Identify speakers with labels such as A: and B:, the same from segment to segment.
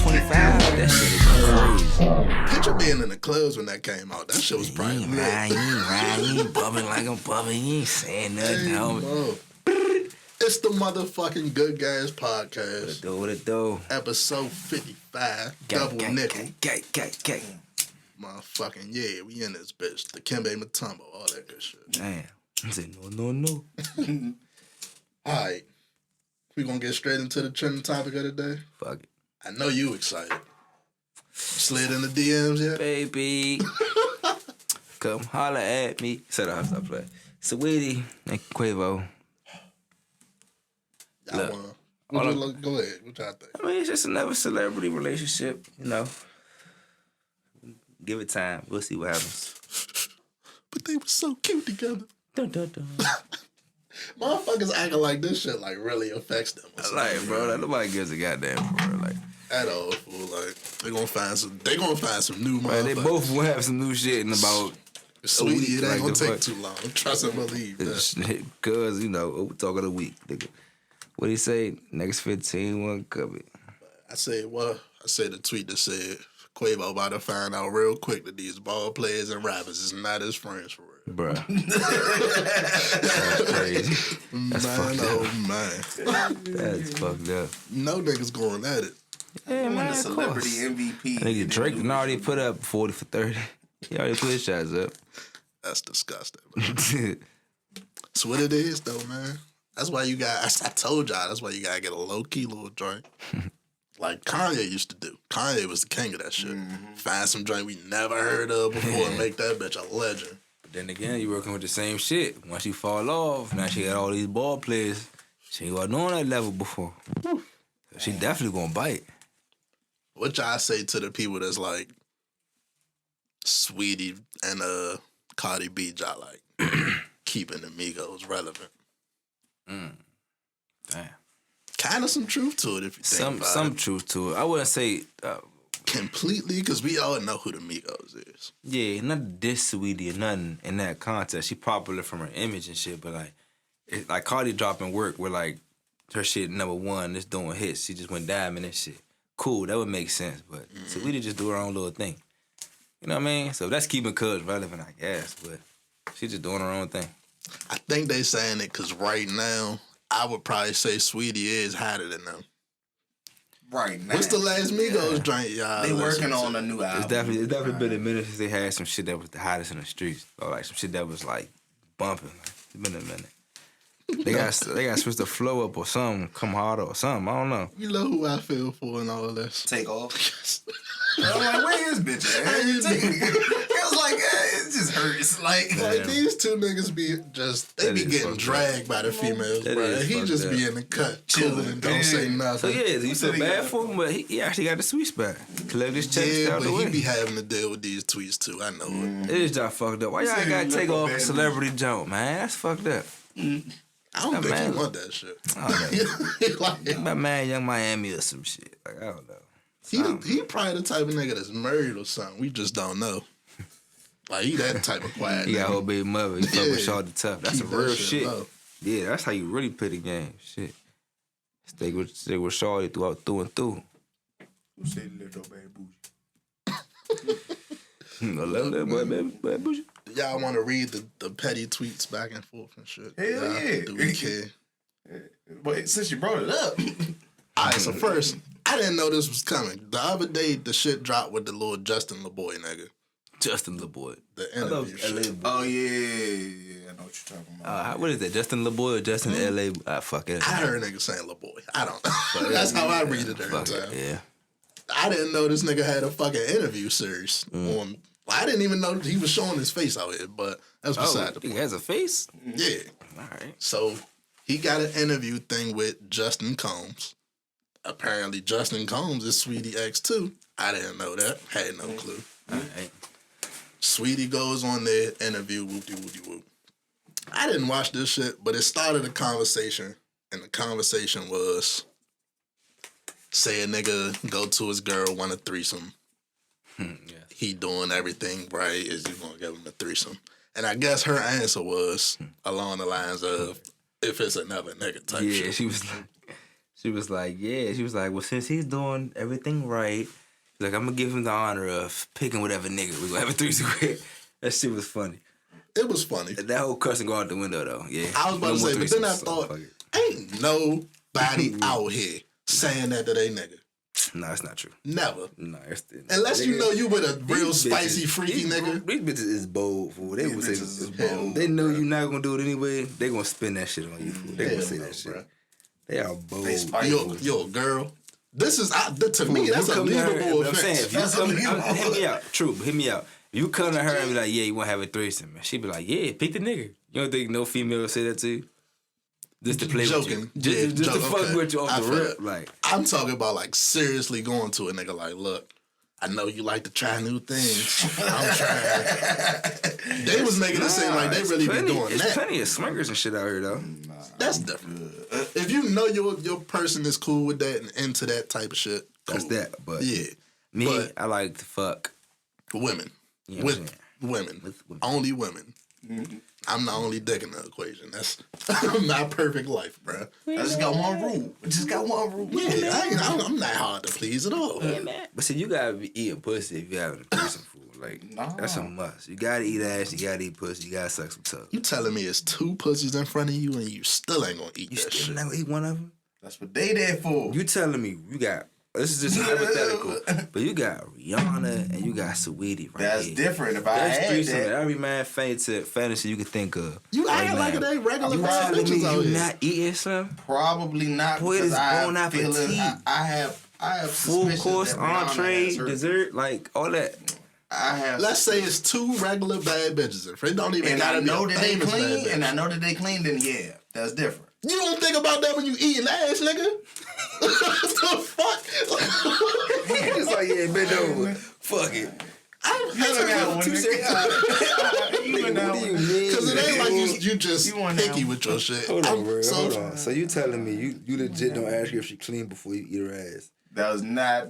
A: 25. That shit is crazy.
B: Picture being in the clubs when that came out. That shit was probably
A: You ain't
B: lit.
A: right, you ain't bumping like I'm bumping. You ain't saying nothing.
B: Hey,
A: homie.
B: bro. It's the motherfucking Good Guys Podcast.
A: What it do?
B: Episode 55. Double nickel.
A: Gang.
B: Motherfucking yeah, we in this bitch. The Kimbe Mutombo, all that good shit.
A: Damn. I said, no.
B: Alright. We gonna get straight into the trending topic of the day.
A: Fuck it.
B: I know you excited. Slid in the DMs yet?
A: Baby. Come holler at me. Set up, stop playing. Sweetie and Quavo.
B: Y'all wanna go ahead. What y'all think?
A: I mean, it's just another celebrity relationship, you know. Give it time. We'll see what happens.
B: But they were so cute together.
A: Dun, dun, dun.
B: Motherfuckers acting like this shit like really affects them.
A: Like, bro, like, nobody gives a goddamn for her. Like,
B: at all, fool. Like they gonna find some new motherfuckers.
A: they both will have some new shit in about
B: Sweetie, it ain't
A: like
B: gonna
A: the
B: take
A: fuck.
B: too long. Trust and believe that.
A: Cause, you know, we talking a week, nigga. What he say? Next 15 won't cover it.
B: I said the tweet that said Quavo about to find out real quick that these ball players and rappers is not his friends for real.
A: Bruh. That's crazy. That's
B: man,
A: fucked
B: oh
A: up.
B: man.
A: That's fucked up.
B: No niggas going at it.
A: Yeah,
C: Won
A: man,
C: the
A: of
C: celebrity
A: course.
C: MVP.
A: Nigga Drake done already put up 40 for 30. He already put his shots up.
B: That's disgusting. Man. That's what it is though, man. That's why you got. I told y'all. That's why you gotta get a low key little joint, like Kanye used to do. Kanye was the king of that shit. Find some joint we never heard of before and make that bitch a legend.
A: But then again, you working with the same shit. Once you fall off, now she got all these ball players. She wasn't on that level before. So she definitely gonna bite.
B: What y'all say to the people that's like, Sweetie and Cardi B, y'all like keeping the Migos relevant?
A: Damn.
B: Kind of some truth to it if you think
A: Some
B: about it.
A: truth to it. I wouldn't say,
B: Completely, because we all know who the Migos is.
A: yeah, not this Sweetie or nothing in that context. She popular from her image and shit, but like Cardi dropping work where like her shit number one, it's doing hits. She just went diamond and shit. Cool, that would make sense, but Sweetie just do her own little thing. You know what I mean? So that's keeping Cuz relevant, I guess, but she just doing her own thing.
B: I think they saying it because right now, I would probably say Sweetie is hotter than them.
C: Right now.
B: What's the last Migos joint, y'all?
C: They working
B: listen
C: on
B: to?
C: a new album.
A: It's definitely been a minute since they had some shit that was the hottest in the streets, or like some shit that was like bumping. Like, it's been a minute. They got switch the flow up or something, come harder or something. I don't know.
B: You know who I feel for and all this.
C: Take off. I'm like, where is bitch at? It was like, it just hurts. Like
B: These two niggas be just, they
A: That
B: be
A: is
B: getting
A: fucked
B: dragged by the females,
A: That
B: bro.
A: is
B: He
A: fucked
B: just
A: up.
B: be in the cut, chilling and don't say
A: So
B: nothing.
A: yeah, you feel bad for him, but he actually got the sweet spot. Collect his checks
B: Yeah,
A: out
B: but
A: the
B: he
A: way.
B: be having to deal with these tweets too. I know it.
A: It is just fucked up. Why y'all
C: said
A: gotta
C: he
A: take
C: look
A: off
C: bad
A: a celebrity jump, man? That's fucked up.
B: I don't
A: That
B: think
A: man-
B: he want that shit.
A: I
B: Like,
A: My man, Young Miami or some shit. Like I don't know.
B: he probably the type of nigga that's married or something. We just don't know. Like he that type of quiet.
A: He got
B: nigga.
A: whole baby mother. He fuck
B: Yeah.
A: with Shawty Tough. That's
B: Keep
A: some
B: that
A: real
B: shit
A: shit.
B: low.
A: Yeah, that's how you really play the game. Shit. Stay with Shawty through and through.
C: Who said little baby bougie?
A: I love that boy, baby bougie.
B: Y'all want to read the petty tweets back and forth and shit?
C: Hell yeah.
B: Do we care?
C: But since you brought it up,
B: All right, so first, I didn't know this was coming. The other day, the shit dropped with the little Justin LeBoy nigga.
A: Justin LeBoy.
B: The
A: I love
B: interview shit.
A: LA boy.
C: oh yeah, I know what you're talking about.
A: What is that? Justin LeBoy or Justin LA? Fuck it.
B: I heard niggas saying LeBoy. I don't know. That's how I read it every
A: Fuck
B: time.
A: it. Yeah.
B: I didn't know this nigga had a fucking interview series on. I didn't even know he was showing his face out here, but that's beside the
A: he
B: point.
A: has a face?
B: Yeah.
A: All right.
B: So he got an interview thing with Justin Combs. Apparently, Justin Combs is Sweetie X too. I didn't know that. Had no clue.
A: All right.
B: Sweetie goes on their interview, whoop-de-whoop-de-whoop. I didn't watch this shit, but it started a conversation, and the conversation was, say a nigga go to his girl, want a threesome.
A: Yeah.
B: He doing everything right, is you gonna give him a threesome? And I guess her answer was along the lines of, if it's another nigga type
A: Yeah,
B: shit.
A: she was like, She was like, yeah. She was like, well, since he's doing everything right, she's like, I'm gonna give him the honor of picking whatever nigga we gonna have a threesome with. That shit was funny.
B: It was funny.
A: That whole cussing go out the window though. Yeah.
B: I was about to say, but then I thought,
A: fuck it.
B: ain't nobody out here saying that to they nigga.
A: No, that's not true.
B: Never.
A: No, it's
B: Unless you know you with a real
A: these
B: spicy,
A: bitches-
B: freaky
A: these,
B: nigga.
A: These bitches is bold, fool. They
C: These
A: would
C: bitches
A: say
C: is bold,
A: they know you're not gonna do it anyway. They gonna spin that shit on you, fool. They gonna
B: Hell
A: say
B: no,
A: that shit.
B: bruh.
A: They are bold.
C: They spiteful.
B: Yo, girl. This is, to me,
A: Fool,
B: that's
A: you
B: a
A: come to her,
B: legal
A: but I'm saying,
B: offense.
A: if you
C: That's
A: come,
C: illegal.
A: hit me out. True, but hit me out. If you come to her and be like, yeah, you want to have a threesome, man. She be like, yeah, pick the nigga. You don't think no female will say that to you? Just to play
B: Joking.
A: with you. Just to
B: Joke,
A: fuck
B: okay.
A: with you off
B: I
A: the
B: feel
A: rip.
B: it.
A: Like,
B: I'm talking about like seriously going to a nigga like, look, I know you like to try new things. I'm trying. They was making it seem like they
A: it's
B: really
A: plenty,
B: be doing
A: it's
B: that.
A: plenty of swingers and shit out here, though.
B: That's different. If you know your person is cool with that and into that type of shit, cool.
A: That's that. But
B: Yeah.
A: me,
B: but-
A: I like to fuck.
B: Women.
A: You know what I'm
B: With
A: saying?
B: women.
A: With women.
B: Only women. I'm the only dick in the equation. That's not perfect life, bruh.
C: I just got one rule. I just got one rule.
B: Yeah, I'm not hard to please at all.
A: But see, you gotta be eating pussy if you having a threesome food. Like, that's a must. You gotta eat ass, you gotta eat pussy, you gotta suck some toes.
B: You telling me it's two pussies in front of you and you still ain't gonna eat
A: You
B: that
A: still
B: shit?
A: not gonna eat one of them?
C: That's what they there for.
A: You telling me you got, this is just hypothetical, but you got Rihanna and you got Saweetie right
C: That's
A: here.
C: different. If I
A: That's
C: had
A: threesome
C: that,
A: that every man fantasy you could think of.
B: You
A: right
B: acting like
A: now.
B: it ain't regular
A: You
B: bad
A: telling me
B: bitches out
A: you
B: here.
A: not eating some?
C: probably not.
A: Boy,
C: because
A: this
C: I
A: Bon
C: have feeling.
A: Appetit.
C: I have
A: Full
C: suspicions
A: course,
C: that Rihanna
A: entree,
C: has her-
A: dessert, like all that.
C: I have.
B: Let's say it's two regular bad bitches. If it don't even
C: and I
B: gotta
C: know
B: be a
C: that they
B: famous bad
C: clean,
B: bitch.
C: and I know that they clean. Then yeah, that's different.
B: You don't think about that when you eating ass, nigga? What the fuck?
A: It's like, yeah, bend over. Fuck it.
B: I'm
C: Because
B: it ain't like you just
C: You want
B: picky
C: that
B: with your shit.
A: Hold on,
B: I'm
A: bro.
B: so-
A: Hold on. So you telling me you legit don't ask her if she clean before you eat her ass?
C: That was not.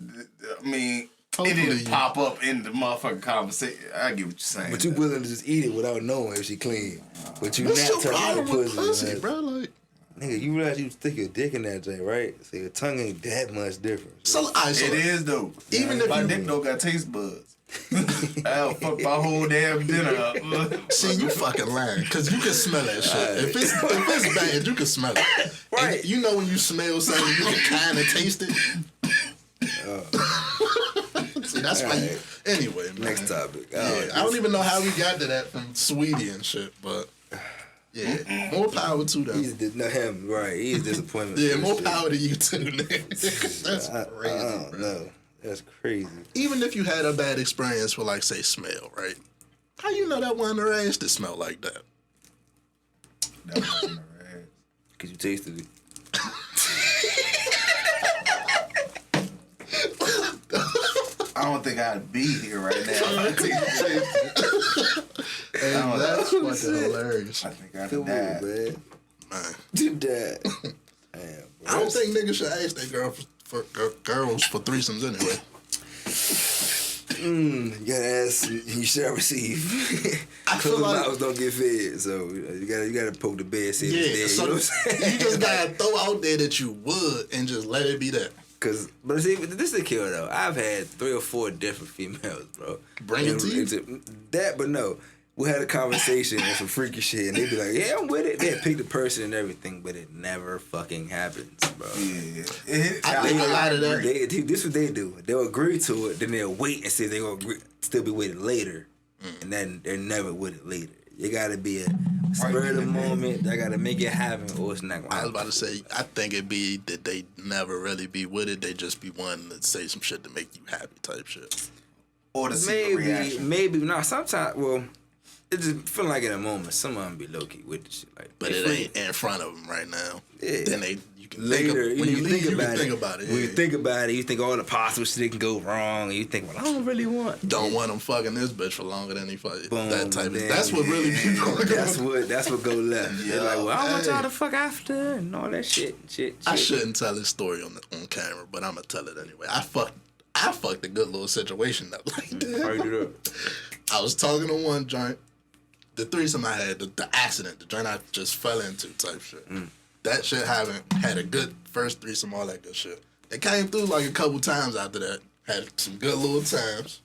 C: I mean,
B: Hopefully
C: it didn't
B: you-
C: pop up in the motherfucking conversation. I get what you're saying.
A: But you willing to just eat it without knowing if she clean. But you
B: What's
A: not
B: your
A: touching
B: problem
A: the
B: with pussy,
A: man.
B: bro? Like,
A: Nigga, you realize you stick your dick in that joint, right? So your tongue ain't that much different.
B: so I
C: It is though.
B: Even if
C: my
B: you-
C: dick don't got taste buds. I'll fuck my whole damn dinner up.
B: See, you fucking lying, cause you can smell that shit. If it's bad, you can smell it.
A: Right.
B: And you know when you smell something, you can kind of taste it. See, that's why. You, anyway, man.
A: Next topic.
B: Yeah, I don't even know how we got to that from Sweetie and shit, but yeah, more power to them.
A: He's not him, right? He's disappointment.
B: Yeah,
A: for
B: more
A: shit.
B: power to you too, nigga. That's
A: I
B: crazy,
A: don't
B: bro.
A: know. That's crazy.
B: Even if you had a bad experience with, like, say, smell, right? How you know that one her ass that smell like that?
A: Cause you tasted it.
C: I don't think I'd be here right now.
B: And that's fucking hilarious.
C: I think I'd
A: Come on,
C: die.
A: man.
B: Man.
A: You died. Damn, bro.
B: I don't think niggas should ask their girls for threesomes anyway.
A: You gotta ask, you shall receive.
B: I feel
A: Closed
B: like-
A: mouths don't get fed, so you gotta poke the bed, see if
B: Yeah,
A: it's
B: so
A: there. You know what I'm saying?
B: you just gotta throw out there that you would and just let it be that.
A: But see, this is the kill though. I've had 3 or 4 different females, bro.
B: Bring it to you?
A: That, but no. We had a conversation and some freaky shit, and they'd be like, "Yeah, I'm with it." They'd pick the person and everything, but it never fucking happens, bro.
C: Yeah.
B: I think a lot of that.
A: This is what they do. They'll agree to it, then they'll wait and see if they're gonna still be with it later, and then they're never with it later. You gotta be a spur of the moment. I gotta make it happen, or it's not gonna
B: I was
A: happen.
B: about to say, I think it'd be that they never really be with it. They just be wanting to say some shit to make you happy type shit.
C: Or the secret reaction.
A: Maybe no. Sometimes, well, it just feel like in a moment, some of them be low key with the shit, like.
B: But
A: they
B: it
A: free.
B: ain't in front of them right now.
A: Yeah.
B: Then you can
A: Later,
B: think of, when you leave, you can think about it.
A: When you
B: yeah.
A: think about it, you think all the possible shit that can go wrong, and you think, well, I don't really want.
B: Don't want him fucking this bitch for longer than he fuck.
A: Boom,
B: That type of.
A: then,
B: That's what really be going
A: That's
B: on.
A: what go left.
C: Yeah,
A: They're like, well, I don't want
B: hey.
A: y'all to fuck after and all that shit.
B: I shouldn't tell this story on camera, but I'm gonna tell it anyway. I fucked a good little situation up like that.
A: Hurry it up.
B: I was talking to one joint, the threesome I had, the accident, the joint I just fell into type shit. that shit haven't had a good first threesome, all that good shit. They came through like a couple times after that. Had some good little times.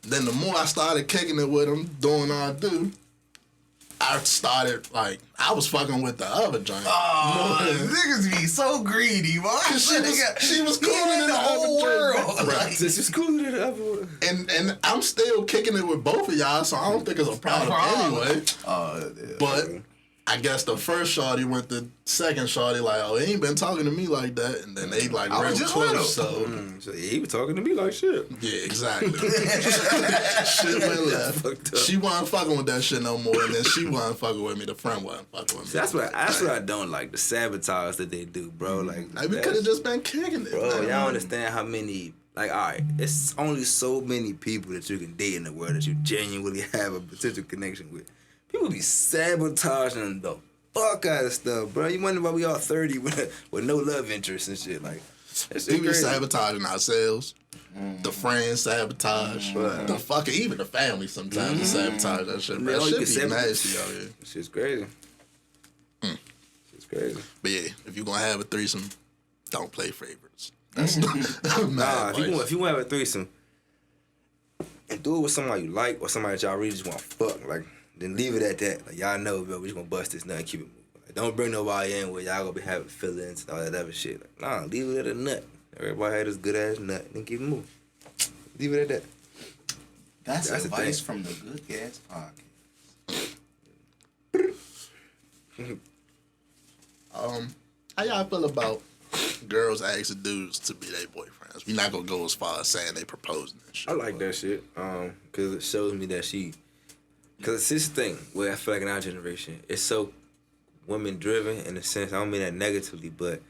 B: Then the more I started kicking it with them, doing all I do, I started, like, I was fucking with the other joint.
C: Oh, niggas be so greedy, boy.
B: She was cooler
C: in
B: than
C: the whole world.
B: Right.
A: This is cooler than the other one.
B: And I'm still kicking it with both of y'all, so I don't think it's a problem anyway. But I guess the first shorty went to second shorty like, oh, he ain't been talking to me like that, and then they like real close. So
A: he was talking to me like shit.
B: yeah, exactly. Shit went left. She wasn't fucking with that shit no more, and then she wasn't fucking with me. The friend wasn't fucking with me.
A: That's what I don't like, the sabotage that they do, bro. Like
B: we could have just been kicking it,
A: bro.
B: man.
A: Y'all understand how many? Like, all right, it's only so many people that you can date in the world that you genuinely have a potential connection with. People be sabotaging the fuck out of stuff, bro. You wonder why we all 30 with no love interest and shit. Like, that shit
B: We be
A: crazy.
B: sabotaging ourselves. The friends sabotage. The fucking even the family sometimes is sabotage that shit. Bro.
A: Yeah,
B: That
A: you
B: shit
A: can
B: be
A: sabotage-
B: nasty out here.
A: Shit's crazy. Shit's crazy.
B: But yeah, if you gonna have a threesome, don't play favorites. That's
A: Nah,
B: mad
A: if you want to have a threesome, and do it with somebody you like or somebody that y'all really just want to fuck, like, then leave it at that. Like, y'all know, bro, we just gonna bust this nut and keep it moving. Like, don't bring nobody in where y'all gonna be having feelings and all that other shit. Like, nah, leave it at a nut. Everybody had this good ass nut, then keep it moving. Leave it at that.
C: That's
A: That's the
C: advice
A: thing.
C: from the Good Gas Podcast.
B: How y'all feel about girls asking dudes to be their boyfriends? We not gonna go as far as saying they proposing and shit.
A: I like that shit, cause it shows me that cause it's this thing where I feel like in our generation, it's so women driven in a sense. I don't mean that negatively, but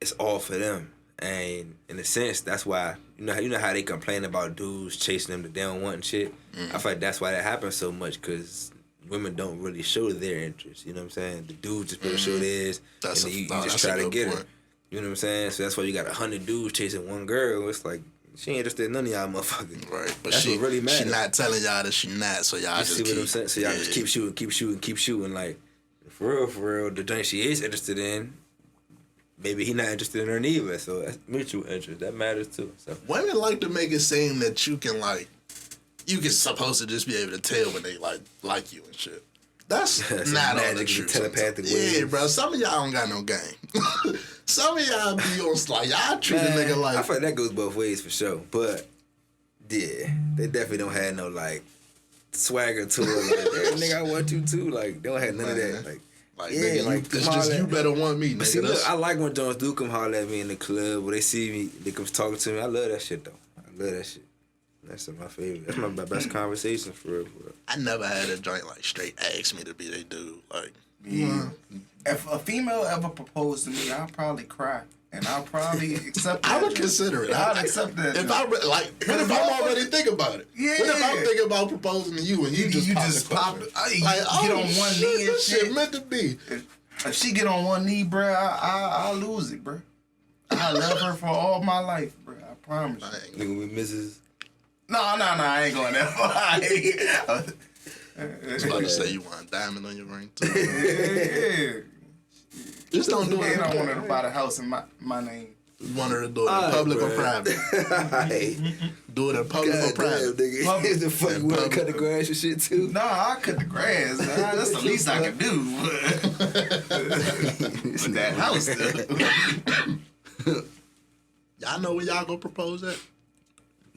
A: it's all for them. And in a sense, that's why you know how they complain about dudes chasing them that they don't want and shit. I feel like that's why that happens so much, cause women don't really show their interest. You know what I'm saying? The dudes just better show theirs,
B: That's
A: and then you
B: that's
A: just
B: a
A: try to
B: good
A: get her.
B: point.
A: You know what I'm saying? So that's why you got 100 dudes chasing one girl. It's like she ain't interested in none of y'all motherfuckers.
B: Right, but
A: That's
B: she
A: what really matters.
B: she not telling y'all that she not, so y'all
A: You
B: just
A: see
B: keep.
A: what I'm saying? So y'all just keep shooting. Like, for real, the thing she is interested in, maybe he not interested in her neither. So that's mutual interest. That matters too. So
B: Women like to make it seem that you can supposed to just be able to tell when they like you and shit. That's
A: Some
B: not on the
A: magic
B: truth.
A: telepathic
B: sometimes. Yeah,
A: ways.
B: bro. Some of y'all don't got no game. Some of y'all be on like y'all treat a nigga
A: I
B: like.
A: feel like that goes both ways for sure. But yeah, they definitely don't have no like swagger to it. Like, hey, nigga, I want you too. Like, they don't have none of that. Like, yeah,
B: nigga,
A: like,
B: it's
A: come
B: just
A: holler
B: you
A: at-
B: better want me, nigga.
A: But see, look,
B: That's-
A: I like when Jones do come holler at me in the club, or they see me, they come talking to me. I love that shit though. I love that shit. That's my favorite. That's my best conversation for real.
B: I never had a joint like straight ask me to be their dude. Like,
C: Yeah. If a female ever proposed to me, I'll probably cry. And I'll probably accept that.
B: I would consider it.
C: I'd accept that.
B: If what if I'm already thinking about it?
C: Yeah.
B: What if I'm thinking about proposing to you and you just pop the question?
C: you
B: Like,
C: get on one knee and
B: this
C: shit.
B: meant to be.
C: If she get on one knee, bruh, I'll lose it, bruh. I love her for all my life, bruh. I promise. you.
A: Nigga with Mrs.
C: No, I ain't going that far.
B: I was about to say you want a diamond on your ring too.
C: Yeah.
B: Just don't do
C: They
B: it.
C: don't want her to buy the house in my name.
B: You want her to do it in public or private?
A: Hey,
B: Do it in public or
A: God damn,
B: private?
A: nigga.
C: Public.
A: The fuck you want to cut the grass and shit too?
C: Nah, I cut the grass. Man. That's the least I can do. But that house, though.
B: Y'all know where y'all gonna propose at?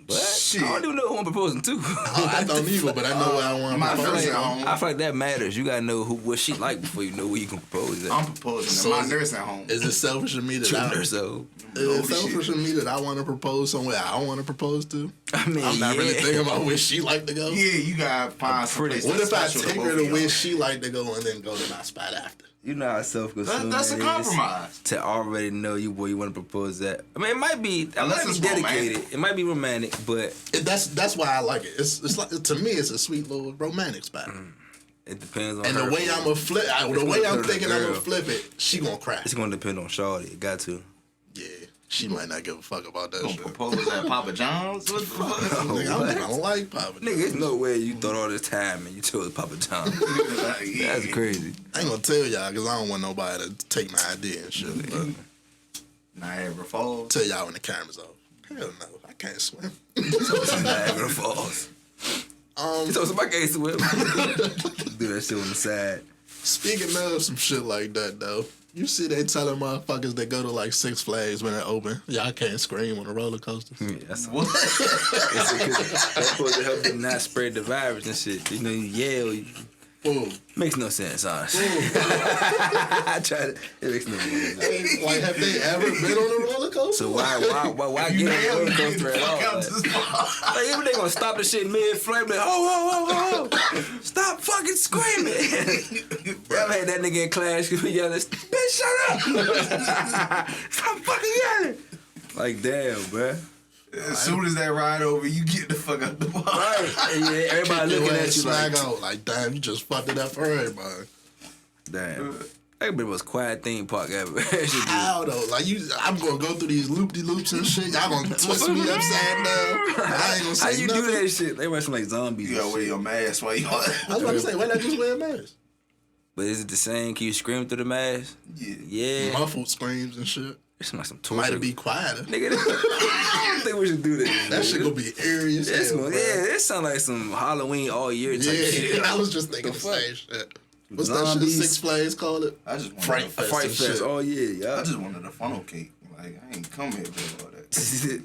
A: What?
C: Shit.
A: I don't even know who I'm proposing to.
B: I don't either, but I know where I want
C: My
B: to propose.
C: nursing home.
A: I feel like that matters. You gotta know what she like before you know where you can propose at.
C: I'm proposing
B: So
C: in my
B: is-
C: nursing home.
B: Is it selfish of me that
A: True
B: I?
A: nurse, though.
B: Is it selfish of me that I want to propose somewhere I don't want to propose to?
A: I mean,
B: I'm not really
A: yeah.
B: thinking about where she like to go.
C: Yeah, you gotta find some
A: pretty-
C: place
B: What
C: that's
B: if I
C: special
B: take
C: to
B: her
C: both
B: to
C: of
B: where
C: y'all.
B: she like to go and then go to my spot after?
A: You know how self-consuming
C: That's a
A: it is
C: compromise.
A: to already know you where you want to propose at. I mean, it might be
C: Unless it's
A: dedicated.
C: romantic.
A: It might be romantic, but
B: That's why I like it. It's like, to me, it's a sweet little romantic spot.
A: it depends on
B: And
A: her.
B: the way I'm
A: It's
B: I'm
A: gonna
B: thinking
A: depend on
B: I'm
A: the
B: gonna
A: girl.
B: flip it, she gonna cry.
A: gonna depend on Shawty. It got to.
B: Yeah, She might not give a fuck about that
C: Gonna
B: shit.
C: propose at Papa John's? What the fuck?
B: Nigga, I don't like Papa.
A: Nigga, there's no way you thought all this time and you chose Papa John. That's crazy.
B: I ain't gonna tell y'all because I don't want nobody to take my idea and shit. But
C: Niagara Falls.
B: tell y'all when the camera's off. Hell no, I can't swim.
A: Niagara Falls. You told somebody can't swim. Do that shit on the side.
B: Speaking of some shit like that though, you see they telling motherfuckers that go to like Six Flags when they're open, y'all can't scream on the roller coasters.
A: Yeah, that's
C: What?
A: that's supposed to help them not spread the virus and shit. You know, you yell.
B: Boom.
A: Makes no sense, honestly. I tried it. It makes no sense.
B: Like, have they ever been on a roller coaster?
A: So why get on a roller coaster at all? Like, even they gonna stop the shit mid-flame, like, oh, stop fucking screaming. Y'all had that nigga in class yelling, bitch, shut up. Stop fucking yelling. Like, damn, bruh.
C: As soon as that ride over, you get the fuck out the bar.
A: Right. And yeah, everybody
B: Your
A: looking at
B: ass
A: you like,
B: smack out. Like, damn, you just fucked it up for everybody.
A: damn. That be the most quiet theme park ever.
B: How though? Like I'm gonna go through these loop-de-loops and shit. Y'all gonna twist me upside down. I ain't gonna say
A: How you
B: nothing.
A: do that shit? They run like zombies.
C: You
A: and
C: gotta wear
A: shit.
C: your mask while you
B: I was about to say, why not just wear a mask?
A: But is it the same? Can you scream through the mask?
C: Yeah.
A: Yeah.
B: Muffled screams and shit.
A: It's like some torture.
B: Might be quieter.
A: Nigga, I think we should do that.
B: That shit gonna be eerie as
A: It's
B: hell,
A: gonna,
B: bro.
A: yeah, it sound like some Halloween all year type shit.
B: Yeah, I was just thinking the same shit. What's that shit
A: Zombies.
B: Six Flags call it?
C: I just wanted
B: Fright
C: a
B: Fest.
A: Fright
B: and
A: Fest
B: shit.
A: all year, yeah.
C: I just wanted a funnel cake. Like, I ain't come here for all that.
A: Sound